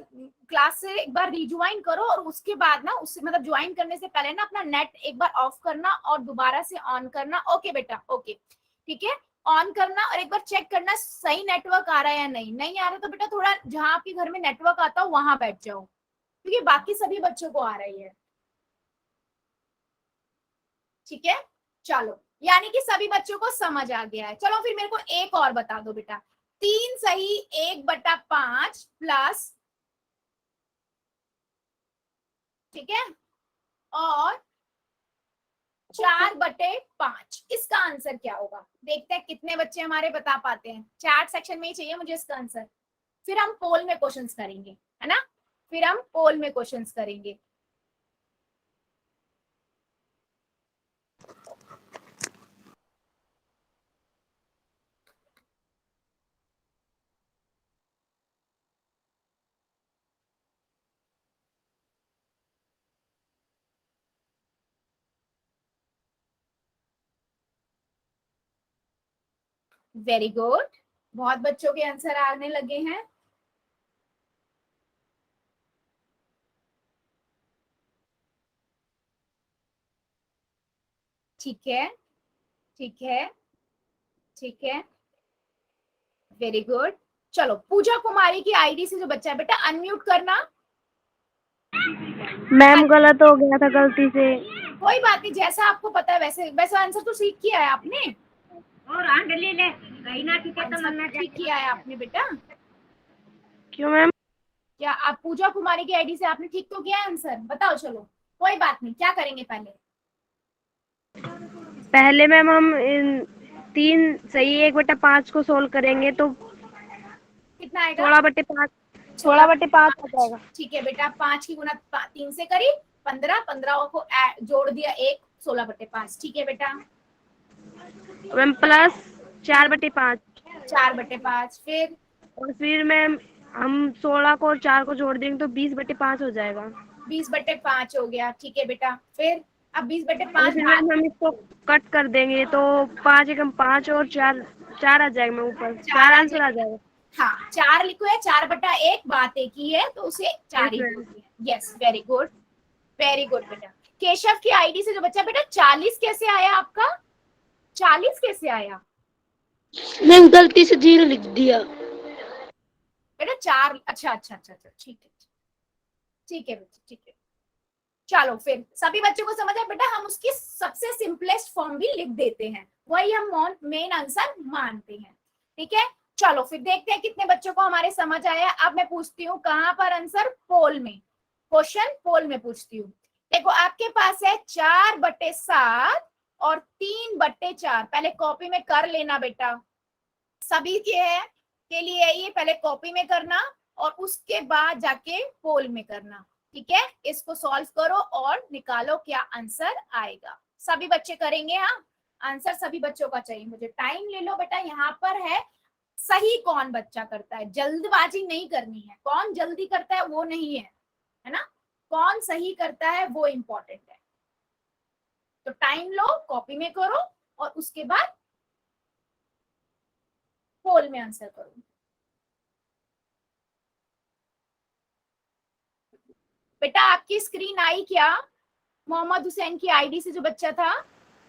क्लास से एक बार रिज्वाइन करो, और उसके बाद ना, उससे मतलब ज्वाइन करने से पहले ना अपना नेट एक बार ऑफ करना और दोबारा से ऑन करना। ओके बेटा, ओके ठीक है, ऑन करना और एक बार चेक करना सही नेटवर्क आ रहा है या नहीं। नहीं आ रहा तो बेटा थोड़ा जहां आपके घर में नेटवर्क आता हो वहां बैठ जाओ, क्योंकि बाकी सभी बच्चों को आ रही है। ठीक है, चलो, यानी कि सभी बच्चों को समझ आ गया है। चलो फिर मेरे को एक और बता दो बेटा, 3 सही 1/5 प्लस, ठीक है, और 4/5, इसका आंसर क्या होगा? देखते हैं कितने बच्चे हमारे बता पाते हैं। चैट सेक्शन में ही चाहिए मुझे इसका आंसर, फिर हम पोल में क्वेश्चंस करेंगे, है ना, फिर हम पोल में क्वेश्चंस करेंगे। वेरी गुड, बहुत बच्चों के आंसर आने लगे हैं। ठीक है ठीक है ठीक है, वेरी गुड। चलो पूजा कुमारी की आईडी से जो बच्चा है, बेटा अनम्यूट करना। मैम गलत हो गया था गलती से। कोई बात नहीं, जैसा आपको पता है वैसे, वैसे आंसर तो सीख किया है आपने, और आंड ले ले कहीं ना ठीक है तो आंसर ठीक किया है आपने बेटा। क्यों मैम? क्या आप पूजा कुमारी की आईडी से आपने ठीक तो किया है आंसर? बताओ, चलो कोई बात नहीं, क्या करेंगे पहले? पहले मैम हम 3 सही 1/5 को सोल्व करेंगे तो कितना आएगा? 16/5, 16/5 आ जाएगा। ठीक है बेटा, 5 की गुना 3 से करी 15, 15 को जोड़ दिया 1, 16/5। ठीक है बेटा, मैम प्लस 4/5, 4/5, फिर मैम हम 16 को और 4 को जोड़ देंगे तो 20/5 हो जाएगा। 20/5 हो गया। ठीक है बेटा, फिर अब और 20/5 फिर मैम हम इसको कट कर देंगे तो 5 एकम 5 और 4 आ जाएगा मैम, ऊपर 4 आंसर आ जाएगा। हाँ 4 लिखो है, 4/1, बात एक ही है तो उसे 4 ही बोलते हैं। Yes, very good, very good बेटा। केशव की आईडी से जो बच्चा, बेटा 40 कैसे आया आपका? 40 कैसे आया मैम गलती से 0 लिख दिया। बेटा? 4, अच्छा अच्छा अच्छा अच्छा, ठीक है ठीक है बेटा, ठीक है। चलो फिर सभी बच्चों को समझ आया बेटा, हम उसकी सबसे सिंपलेस्ट फॉर्म भी लिख देते हैं, वही हम मेन आंसर मानते हैं। ठीक है, चलो फिर देखते हैं कितने बच्चों को हमारे समझ आया। अब मैं पूछती हूँ कहाँ पर आंसर? पोल में, क्वेश्चन पोल में पूछती हूँ। देखो आपके पास है 4/7 और 3/4। पहले कॉपी में कर लेना बेटा, सभी के लिए ये पहले कॉपी में करना और उसके बाद जाके पोल में करना। ठीक है, इसको सॉल्व करो और निकालो क्या आंसर आएगा। सभी बच्चे करेंगे? हाँ, आंसर सभी बच्चों का चाहिए मुझे। टाइम ले लो बेटा, यहाँ पर है सही कौन बच्चा करता है, जल्दबाजी नहीं करनी है। कौन जल्दी करता है वो नहीं है ना, कौन सही करता है वो इंपॉर्टेंट है। तो टाइम लो, कॉपी में करो और उसके बाद पोल में आंसर करो। बेटा आपकी स्क्रीन आई क्या? मोहम्मद हुसैन की आईडी से जो बच्चा था?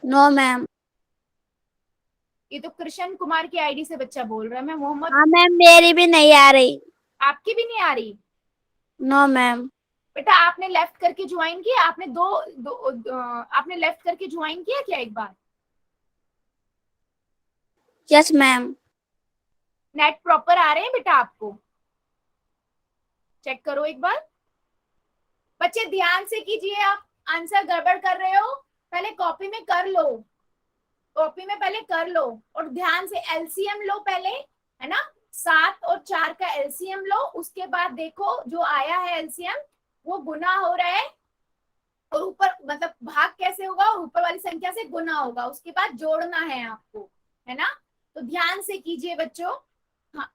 No ma'am. ये तो कृष्ण कुमार की आईडी से बच्चा बोल रहा है। मैं मोहम्मद। हाँ मैम, मेरी भी नहीं आ रही। आपकी भी नहीं आ रही? No ma'am. बेटा आपने लेफ्ट करके ज्वाइन किया? आपने आपने लेफ्ट करके ज्वाइन किया क्या एक बार? Yes ma'am. नेट प्रॉपर आ रहे हैं बेटा आपको? चेक करो एक बार। बच्चे ध्यान से कीजिए, आप आंसर गड़बड़ कर रहे हो, पहले कॉपी में कर लो, कॉपी में पहले कर लो और ध्यान से एलसीएम लो पहले, है ना। 7 और 4 का एलसीएम लो, उसके बाद देखो जो आया है एलसीएम वो गुना हो रहा है और ऊपर मतलब भाग कैसे होगा, और ऊपर वाली संख्या से गुना होगा, उसके बाद जोड़ना है आपको, है ना। तो ध्यान से कीजिए बच्चों। हाँ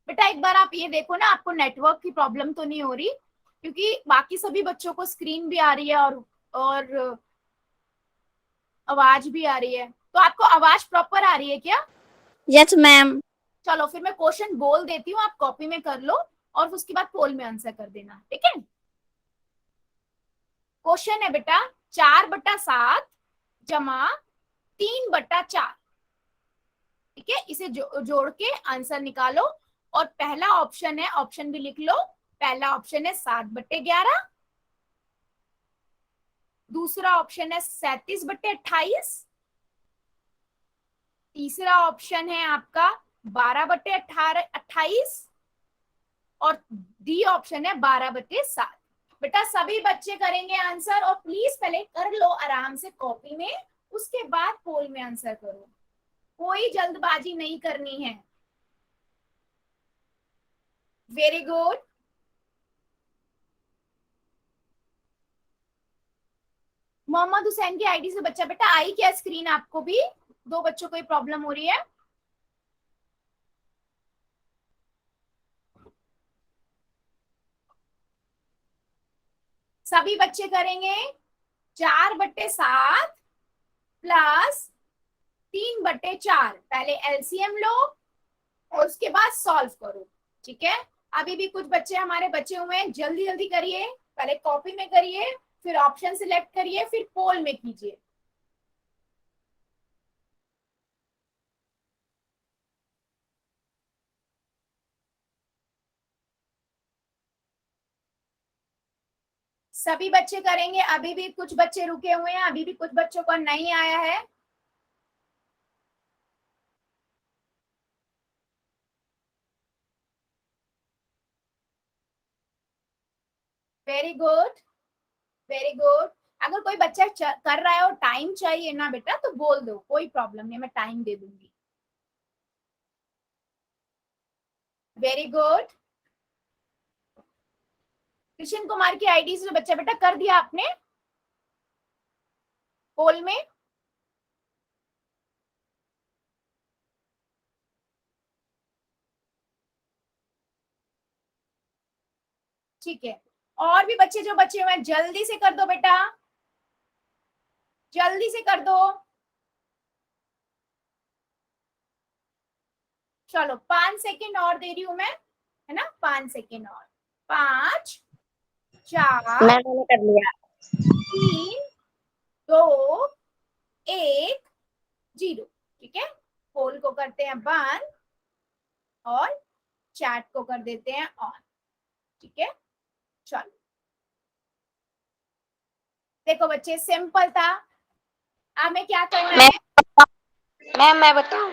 बेटा एक बार आप ये देखो ना, आपको नेटवर्क की प्रॉब्लम तो नहीं हो रही, क्योंकि बाकी सभी बच्चों को स्क्रीन भी आ रही है और आवाज भी आ रही है। तो आपको आवाज प्रॉपर आ रही है क्या? Yes ma'am. चलो फिर मैं क्वेश्चन बोल देती हूँ, आप कॉपी में कर लो और उसके बाद पोल में आंसर कर देना, ठीक है। क्वेश्चन है बेटा 4/7 जमा 3/4, ठीक है। इसे जोड़ के आंसर निकालो और पहला ऑप्शन है, ऑप्शन भी लिख लो। पहला ऑप्शन है 7/11, दूसरा ऑप्शन है 37/28, तीसरा ऑप्शन है आपका 12/28 और डी ऑप्शन है 12/7। बेटा सभी बच्चे करेंगे आंसर, और प्लीज पहले कर लो आराम से कॉपी में, उसके बाद पोल में आंसर करो, कोई जल्दबाजी नहीं करनी है। Very good. मोहम्मद हुसैन की आईडी से बच्चा, बेटा आई क्या स्क्रीन आपको भी? 2 बच्चों को प्रॉब्लम हो रही है। सभी बच्चे करेंगे 4/7 प्लस 3/4, पहले एलसीएम लो और उसके बाद सॉल्व करो, ठीक है। अभी भी कुछ बच्चे हमारे बचे हुए हैं, जल्दी जल्दी करिए, पहले कॉपी में करिए, फिर ऑप्शन सिलेक्ट करिए, फिर पोल में कीजिए। सभी बच्चे करेंगे, अभी भी कुछ बच्चे रुके हुए हैं, अभी भी कुछ बच्चों को नहीं आया है। Very good, very good. अगर कोई बच्चा कर रहा है और टाइम चाहिए ना बेटा तो बोल दो, कोई प्रॉब्लम नहीं, मैं टाइम दे दूंगी। Very good. कृष्ण कुमार की आईडी से बच्चा बेटा कर दिया आपने पोल में? ठीक है, और भी बच्चे जो बचे हुए हैं जल्दी से कर दो बेटा, जल्दी से कर दो। चलो 5 सेकेंड और दे रही हूं मैं, है ना, 5 सेकेंड और। 5 4 मैंने कर लिया। 3 2 1 0, ठीक है। पोल को करते हैं बंद और चैट को कर देते हैं ऑन, ठीक है। चलो देखो बच्चे, सिंपल था। हमें क्या करना है? मैम मैं बताऊं?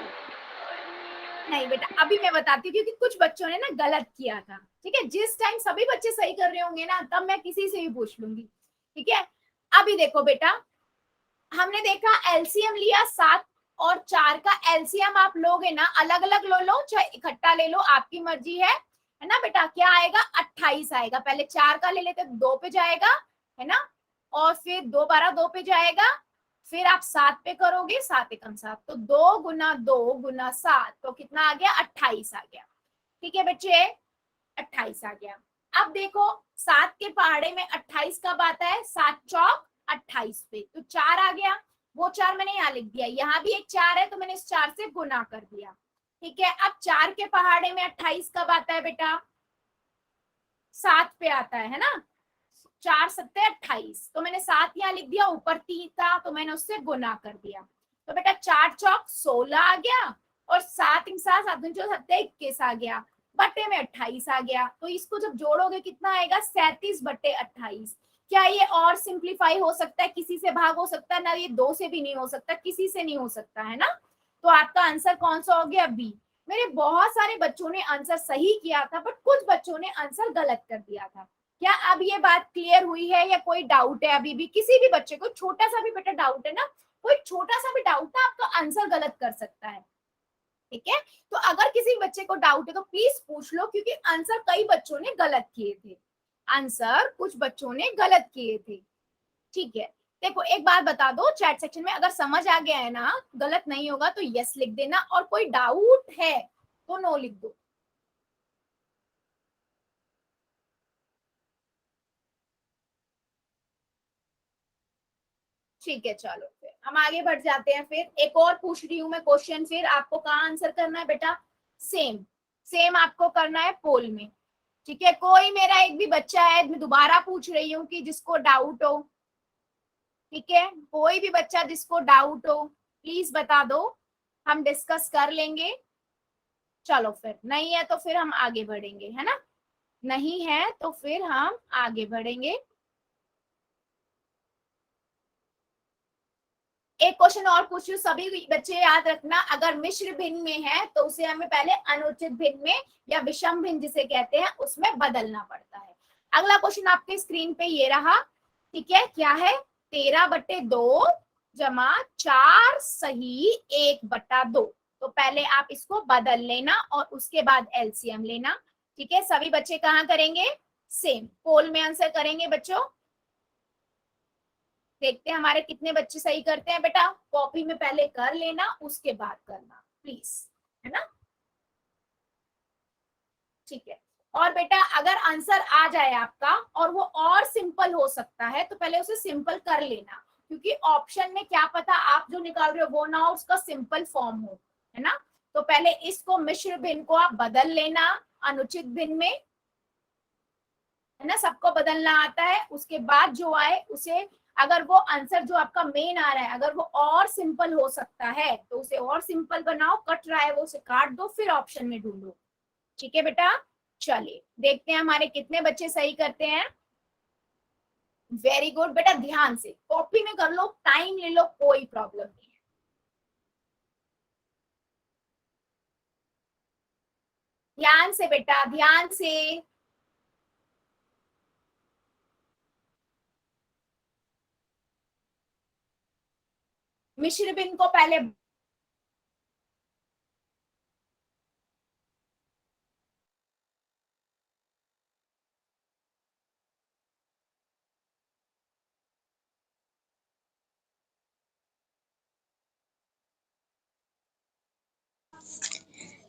नहीं बेटा अभी मैं बताती हूँ, क्योंकि कुछ बच्चों ने ना गलत किया था, ठीक है। जिस टाइम सभी बच्चे सही कर रहे होंगे ना, तब मैं किसी से भी पूछ लूंगी, ठीक है। अभी देखो बेटा, हमने देखा एलसीएम लिया 7 और 4 का एलसीएम आप लोगे ना, अलग अलग लो चाहे इकट्ठा ले लो, आपकी मर्जी है ना बेटा। क्या आएगा? 28 आएगा। पहले 4 का ले लेते 2 पे जाएगा, है ना, और फिर 2 12 2 पे जाएगा, फिर आप 7 पे करोगे, 7 एकम 7, तो 2 गुना 2 गुना 7, तो कितना आ गया? 28 आ गया। ठीक है बच्चे, 28 आ गया। अब देखो 7 के पहाड़े में 28 कब आता है? 7 चौक 28 पे, तो 4 आ गया। वो 4 मैंने यहाँ लिख दिया, यहाँ भी एक 4 है तो मैंने इस 4 से गुना कर दिया। ठीक है, अब 4 के पहाड़े में 28 कब आता है बेटा? 7 पे आता है ना। 4 सत्ते 28, तो मैंने 7 यहाँ लिख दिया, ऊपर 3 था तो मैंने उससे गुना कर दिया। तो बेटा 4 चौक 16 आ गया और 7 7 7 21 आ गया, बट्टे में 28 आ गया। तो इसको जब जोड़ोगे कितना आएगा? 37 बट्टे 28। क्या ये और सिंप्लीफाई हो सकता है? किसी से भाग हो सकता है ना? ये 2 से भी नहीं हो सकता, किसी से नहीं हो सकता, है ना। तो आपका आंसर कौन सा हो गया? बी। मेरे बहुत सारे बच्चों ने आंसर सही किया था, बट कुछ बच्चों ने आंसर गलत कर दिया था। क्या अब ये बात क्लियर हुई है या कोई डाउट है अभी भी? किसी भी बच्चे को छोटा सा भी बेटा डाउट है ना, कोई छोटा सा भी डाउट है, आपका आंसर गलत कर सकता है। ठीक है, तो अगर किसी बच्चे को डाउट है तो प्लीज पूछ लो, क्योंकि आंसर कई बच्चों ने गलत किए थे, आंसर कुछ बच्चों ने गलत किए थे। ठीक है, देखो एक बात बता दो चैट सेक्शन में, अगर समझ आ गया है ना, गलत नहीं होगा तो यस लिख देना, और कोई डाउट है तो नो लिख दो। ठीक है, चलो फिर हम आगे बढ़ जाते हैं। फिर एक और पूछ रही हूँ मैं क्वेश्चन, फिर आपको कहाँ आंसर करना है बेटा? सेम सेम आपको करना है पोल में। ठीक है, कोई मेरा एक भी बच्चा है, मैं दोबारा पूछ रही हूँ कि जिसको डाउट हो, ठीक है, कोई भी बच्चा जिसको डाउट हो प्लीज बता दो, हम डिस्कस कर लेंगे। चलो फिर नहीं है तो फिर हम आगे बढ़ेंगे, है ना, नहीं है तो फिर हम आगे बढ़ेंगे। एक क्वेश्चन और पूछू, सभी बच्चे याद रखना, अगर मिश्र भिन्न में है तो उसे हमें पहले अनुचित भिन्न में या विषम भिन्न जिसे कहते हैं उसमें बदलना पड़ता है। अगला क्वेश्चन आपके स्क्रीन पे ये रहा, ठीक है, क्या है? 13/2 जमा 4 सही 1/2। तो पहले आप इसको बदल लेना और उसके बाद एलसीएम लेना। ठीक है, सभी बच्चे कहाँ करेंगे? सेम पोल में आंसर करेंगे बच्चों। देखते हैं हमारे कितने बच्चे सही करते हैं बेटा। कॉपी में पहले कर लेना उसके बाद करना प्लीज, है ना। ठीक है, और बेटा अगर आंसर आ जाए आपका और वो और सिंपल हो सकता है तो पहले उसे सिंपल कर लेना, क्योंकि ऑप्शन में क्या पता आप जो निकाल रहे हो वो ना हो उसका सिंपल फॉर्म हो, है ना। तो पहले इसको मिश्र भिन्न को आप बदल लेना अनुचित भिन्न में, है ना, सबको बदलना आता है। उसके बाद जो आए उसे, अगर वो आंसर जो आपका मेन आ रहा है अगर वो और सिंपल हो सकता है तो उसे और सिंपल बनाओ, कट रहा है वो उसे काट दो, फिर ऑप्शन में ढूंढो। ठीक है बेटा, चलिए देखते हैं हमारे कितने बच्चे सही करते हैं। वेरी गुड बेटा, ध्यान से कॉपी में कर लो, टाइम ले लो, कोई प्रॉब्लम नहीं है। ध्यान से बेटा, ध्यान से। मिश्र भिन्न को पहले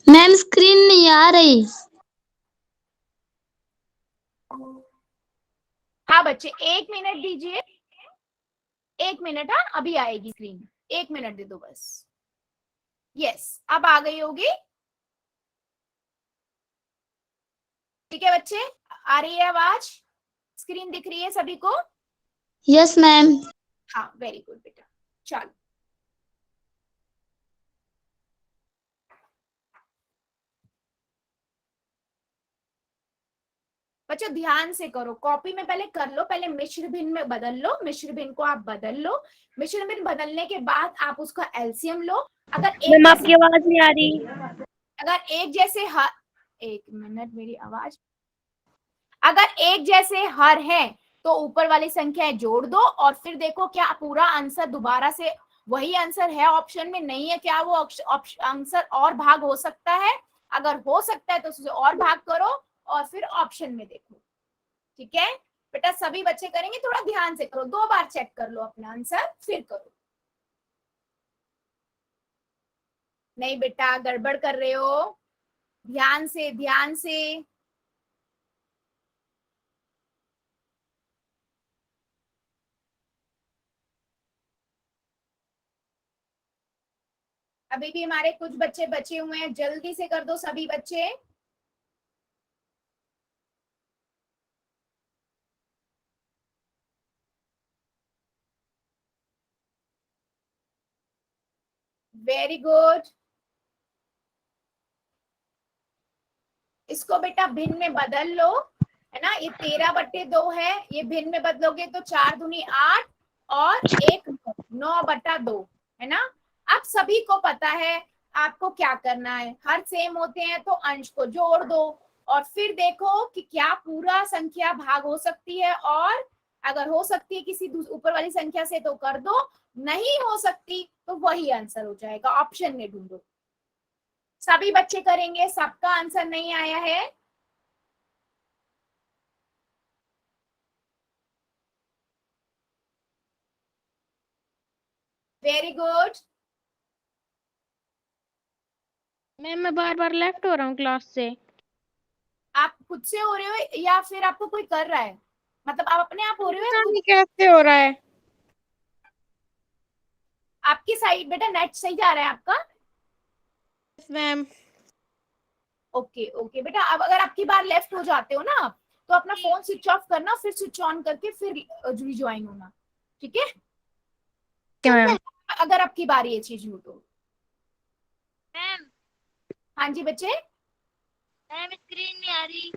मैम स्क्रीन नहीं आ रही। हाँ बच्चे 1 मिनट दीजिए, 1 मिनट, हाँ अभी आएगी स्क्रीन, 1 मिनट दे दो बस। यस, अब आ गई होगी। ठीक है बच्चे, आ रही है आवाज, स्क्रीन दिख रही है सभी को? Yes ma'am. हाँ वेरी गुड बेटा, चलो बच्चों ध्यान से करो, कॉपी में पहले कर लो, पहले मिश्र भिन्न में बदल लो, मिश्र भिन्न को आप बदल लो, मिश्र भिन्न बदलने के बाद आप उसका एलसीएम लो। अगर एक आपकी आवाज नहीं आ रही। अगर एक जैसे हर, 1 मिनट मेरी आवाज, अगर एक जैसे हर है तो ऊपर वाली संख्याएं जोड़ दो और फिर देखो क्या पूरा आंसर दोबारा से वही आंसर है ऑप्शन में, नहीं है क्या वो आंसर और भाग हो सकता है? अगर हो सकता है तो उसे और भाग करो और फिर ऑप्शन में देखो। ठीक है बेटा, सभी बच्चे करेंगे, थोड़ा ध्यान से करो, 2 बार चेक कर लो अपना आंसर फिर करो। नहीं बेटा गड़बड़ कर रहे हो, ध्यान से ध्यान से। अभी भी हमारे कुछ बच्चे बचे हुए हैं, जल्दी से कर दो सभी बच्चे। Very good. इसको बेटा भिन्न में बदल लो, है ना, ये 13/2 है, ये भिन्न में बदलोगे तो 4 दूनी 8 और 1 9/2, है ना। आप सभी को पता है आपको क्या करना है, हर सेम होते हैं तो अंश को जोड़ दो और फिर देखो कि क्या पूरा संख्या भाग हो सकती है, और अगर हो सकती है किसी ऊपर वाली संख्या से तो कर दो, नहीं हो सकती तो वही आंसर हो जाएगा, ऑप्शन में ढूंढो। सभी बच्चे करेंगे, सबका आंसर नहीं आया है? Very good. मैम मैं बार बार लेफ्ट हो रहा हूँ क्लास से। आप खुद से हो रहे हो या फिर आपको कोई कर रहा है? मतलब आप अपने आप हो रहे हो या पता खुद? नहीं कैसे हो रहा है। आपकी साइड बेटा नेट सही जा रहा है आपका? मैम ओके ओके बेटा, अब अगर आपकी बार लेफ्ट हो जाते हो ना आप, तो अपना फोन स्विच ऑफ करना, फिर स्विच ऑन करके फिर रिज्वाइन होना, ठीक है? मैम अगर आपकी बार ये चीज हो तो। मैम हाँ जी बच्चे। मैम स्क्रीन नहीं आ रही।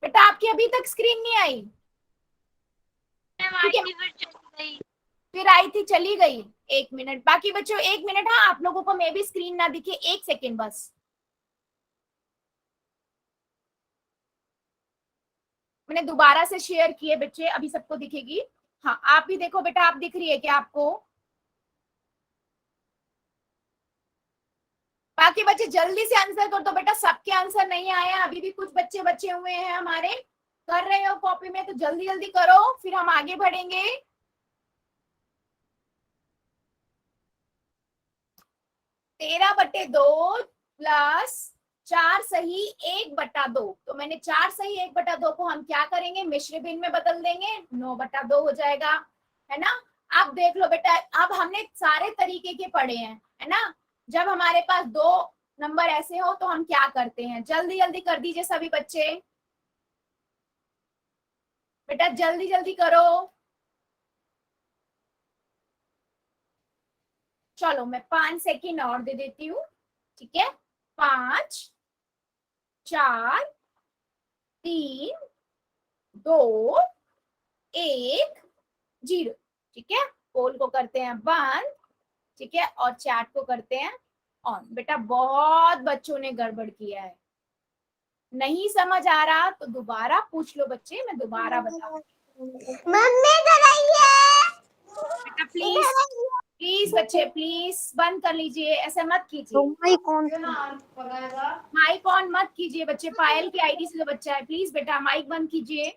बेटा आपकी अभी तक स्क्रीन नहीं आई? मैम ठीक है, आई थी फिर चली गई। फिर आई थी चली गई। 1 मिनट, बाकी बच्चों 1 मिनट। हाँ, आप लोगों को मे भी स्क्रीन ना दिखे, 1 सेकेंड बस। मैंने दोबारा से शेयर किए बच्चे, अभी सबको दिखेगी। हाँ आप भी देखो बेटा, आप दिख रही है क्या आपको? बाकी बच्चे जल्दी से आंसर कर दो बेटा, सबके आंसर नहीं आए हैं, अभी भी कुछ बच्चे बचे हुए हैं हमारे। कर रहे हो कॉपी में तो जल्दी जल्दी करो, फिर हम आगे बढ़ेंगे। 13/2 प्लस 4 सही 1/2, तो मैंने 4 सही 1/2 को हम क्या करेंगे, मिश्र भिन्न में बदल देंगे, 9/2 हो जाएगा, है ना। अब देख लो बेटा, अब हमने सारे तरीके के पढ़े हैं, है ना। जब हमारे पास 2 नंबर ऐसे हो तो हम क्या करते हैं, जल्दी जल्दी कर दीजिए सभी बच्चे, बेटा जल्दी जल्दी करो। चलो मैं 5 सेकेंड और दे देती हूँ, ठीक है। 5 4 3 2 1 0, ठीक है। पोल को करते हैं बंद, ठीक है, और चैट को करते हैं ऑन। बेटा बहुत बच्चों ने गड़बड़ किया है, नहीं समझ आ रहा तो दोबारा पूछ लो बच्चे, मैं दोबारा बताऊंगी। मम्मी इधर आइए। बेटा प्लीज प्लीज बच्चे प्लीज बंद कर लीजिए, ऐसा मत कीजिए, माइक ऑन मत कीजिए बच्चे। पायल की आईडी से जो बच्चा है, प्लीज बेटा माइक बंद कीजिए।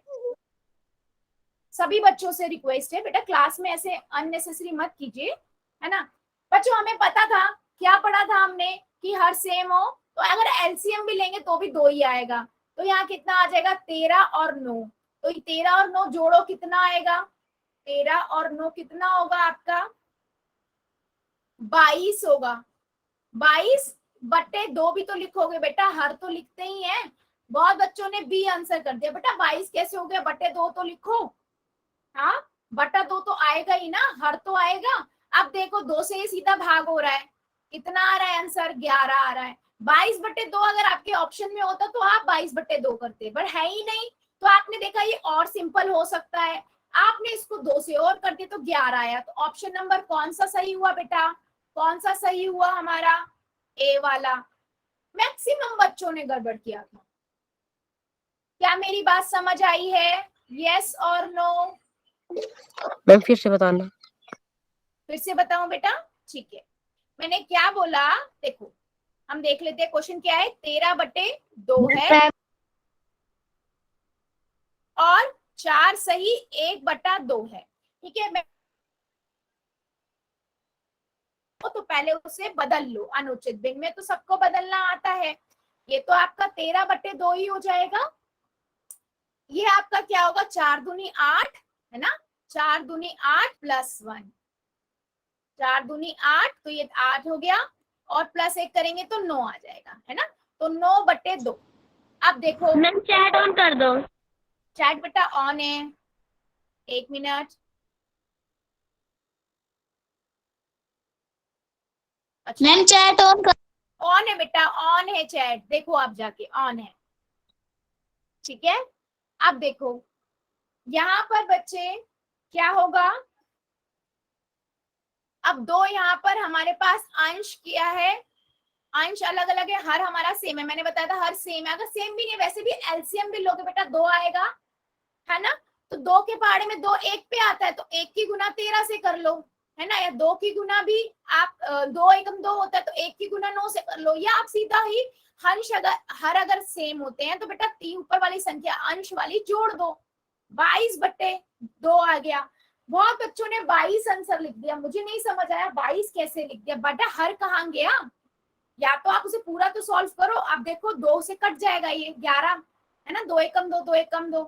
सभी बच्चों से रिक्वेस्ट है बेटा, क्लास में ऐसे अननेसेसरी मत कीजिए, है ना। बच्चों हमें पता था, क्या पढ़ा था हमने, कि हर सेम हो तो अगर एलसीएम भी लेंगे तो भी 2 ही आएगा, तो यहाँ कितना आ जाएगा, 13 और 9। तो 13 और 9 जोड़ो कितना आएगा, 13 और 9 कितना होगा आपका, 22 होगा। 22/2 भी तो लिखोगे बेटा, हर तो लिखते ही हैं। बहुत बच्चों ने बी आंसर कर दिया, बेटा 22 कैसे हो गया, बटे 2 तो लिखो। हाँ, बटा 2 तो आएगा ही ना, हर तो आएगा। अब देखो 2 से ही सीधा भाग हो रहा है, कितना आ रहा है आंसर, 11 आ रहा है। 22/2 अगर आपके ऑप्शन में होता तो आप 22/2 करते, पर है ही नहीं, तो आपने देखा ये और सिंपल हो सकता है, आपने इसको 2 से और कर दिया तो 11 आया। तो ऑप्शन नंबर कौन सा सही हुआ बेटा, कौन सा सही हुआ हमारा, ए वाला। मैक्सिमम बच्चों ने गड़बड़ किया था। क्या मेरी बात समझ आई है, यस और नो? मैम फिर से बताना। फिर से बताऊं बेटा, ठीक है, मैंने क्या बोला, देखो हम देख लेते हैं क्वेश्चन क्या है। 13/2 है और 4 सही 1/2 है। ठीक है, मैं तो पहले उसे बदल लो, अनुचित भिन्न में तो सबको बदलना आता है। ये तो आपका 13/2 ही हो जाएगा। ये आपका क्या होगा, 4 दूनी 8 है ना, 4 दूनी 8 प्लस 1, 4 दूनी 8 तो ये 8 हो गया और प्लस 1 करेंगे तो 9 आ जाएगा, है ना। तो 9/2। अब देखो मैम चैट ऑन कर दो। चैट बेटा ऑन है, 1 मिनट। अच्छा मैम चैट ऑन कर। ऑन है बेटा, ऑन है चैट, देखो आप जाके ऑन है। ठीक है, अब देखो यहाँ पर बच्चे क्या होगा, अब 2 यहाँ पर हमारे पास अंश किया है, अंश अलग अलग है, हर हमारा सेम है, मैंने बताया था हर सेम है। अगर सेम भी नहीं वैसे भी एलसीएम भी लोगे बेटा 2 आएगा, है ना। तो 2 के पहाड़े में 2 1 पे आता है तो 1 की गुना 13 से कर लो, है ना, या 2 की गुना भी आप 2 एकम 2 होता है तो 1 की गुना 9 से कर लो, या आप सीधा ही अंश अगर सेम होते हैं तो बेटा 3 ऊपर वाली संख्या अंश वाली जोड़ दो, 22/2 आ गया। बहुत बच्चों ने 22 आंसर लिख दिया, मुझे नहीं समझ आया 22 कैसे लिख दिया बेटा, हर कहाँ गया, या तो आप उसे पूरा तो सॉल्व करो। अब देखो 2 से कट जाएगा ये 11, है ना, 2 एकम 2, 2 एकम 2,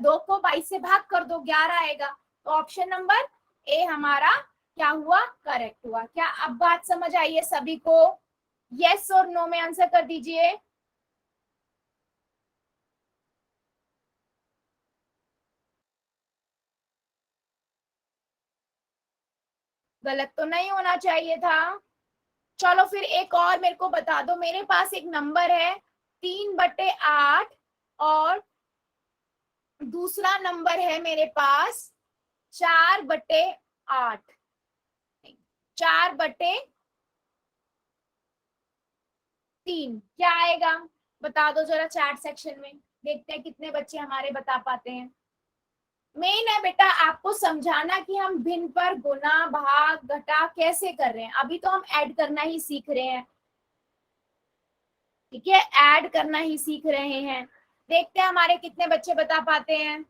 2 को 22 से भाग कर दो 11 आएगा। तो ऑप्शन नंबर ए हमारा क्या हुआ, करेक्ट हुआ। क्या अब बात समझ आई है सभी को? यस और नो में आंसर कर दीजिए। गलत तो नहीं होना चाहिए था। चलो फिर एक और मेरे को बता दो, मेरे पास एक नंबर है 3/8 और दूसरा नंबर है मेरे पास 4/8, 4/3, क्या आएगा बता दो जरा चैट सेक्शन में, देखते हैं कितने बच्चे हमारे बता पाते हैं। मेन है बेटा आपको समझाना कि हम भिन्न पर गुना भाग घटा कैसे कर रहे हैं, अभी तो हम ऐड करना ही सीख रहे हैं। ठीक है, ऐड करना ही सीख रहे हैं। देखते हैं हमारे कितने बच्चे बता पाते हैं।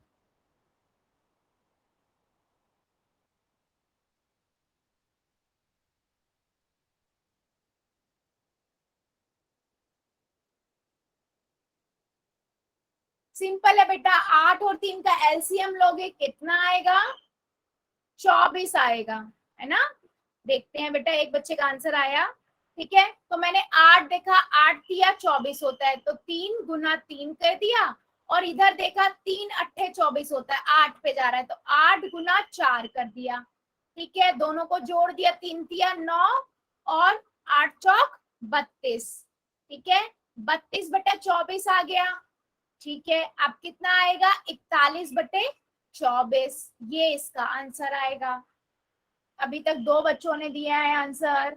सिंपल है बेटा, 8 और 3 का एलसीएम लोगे कितना आएगा, 24 आएगा, है ना। देखते हैं बेटा, एक बच्चे का आंसर आया। ठीक है, तो मैंने 8 देखा, 8 दिया 24 होता है तो 3 गुना 3 कर दिया, और इधर देखा 3 अट्ठे 24 होता है, 8 पे जा रहा है तो 8 गुना 4 कर दिया। ठीक है, दोनों को जोड़ दिया, 3 दिया 9 और 8 चौक 32। ठीक है, 32/24 आ गया। ठीक है, अब कितना आएगा, 41/24, ये इसका आंसर आएगा। अभी तक 2 बच्चों ने दिया है आंसर।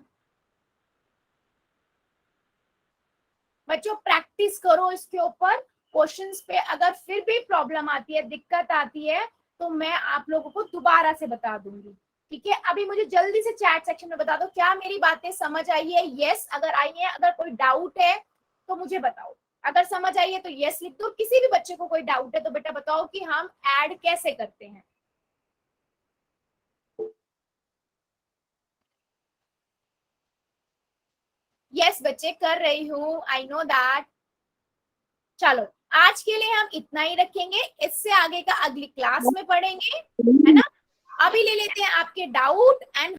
बच्चों प्रैक्टिस करो इसके ऊपर, क्वेश्चंस पे अगर फिर भी प्रॉब्लम आती है, दिक्कत आती है तो मैं आप लोगों को दोबारा से बता दूंगी। ठीक है, अभी मुझे जल्दी से चैट सेक्शन में बता दो क्या मेरी बातें समझ आई है। यस अगर आई है, अगर कोई डाउट है तो मुझे बताओ, अगर समझ आई है तो यस लिख दो। किसी भी बच्चे को कोई डाउट है तो बेटा बताओ कि हम ऐड कैसे करते हैं। यस बच्चे कर रही हूँ, आई नो दैट। चलो आज के लिए हम इतना ही रखेंगे, इससे आगे का अगली क्लास में पढ़ेंगे, है ना। अभी ले लेते हैं आपके डाउट एंड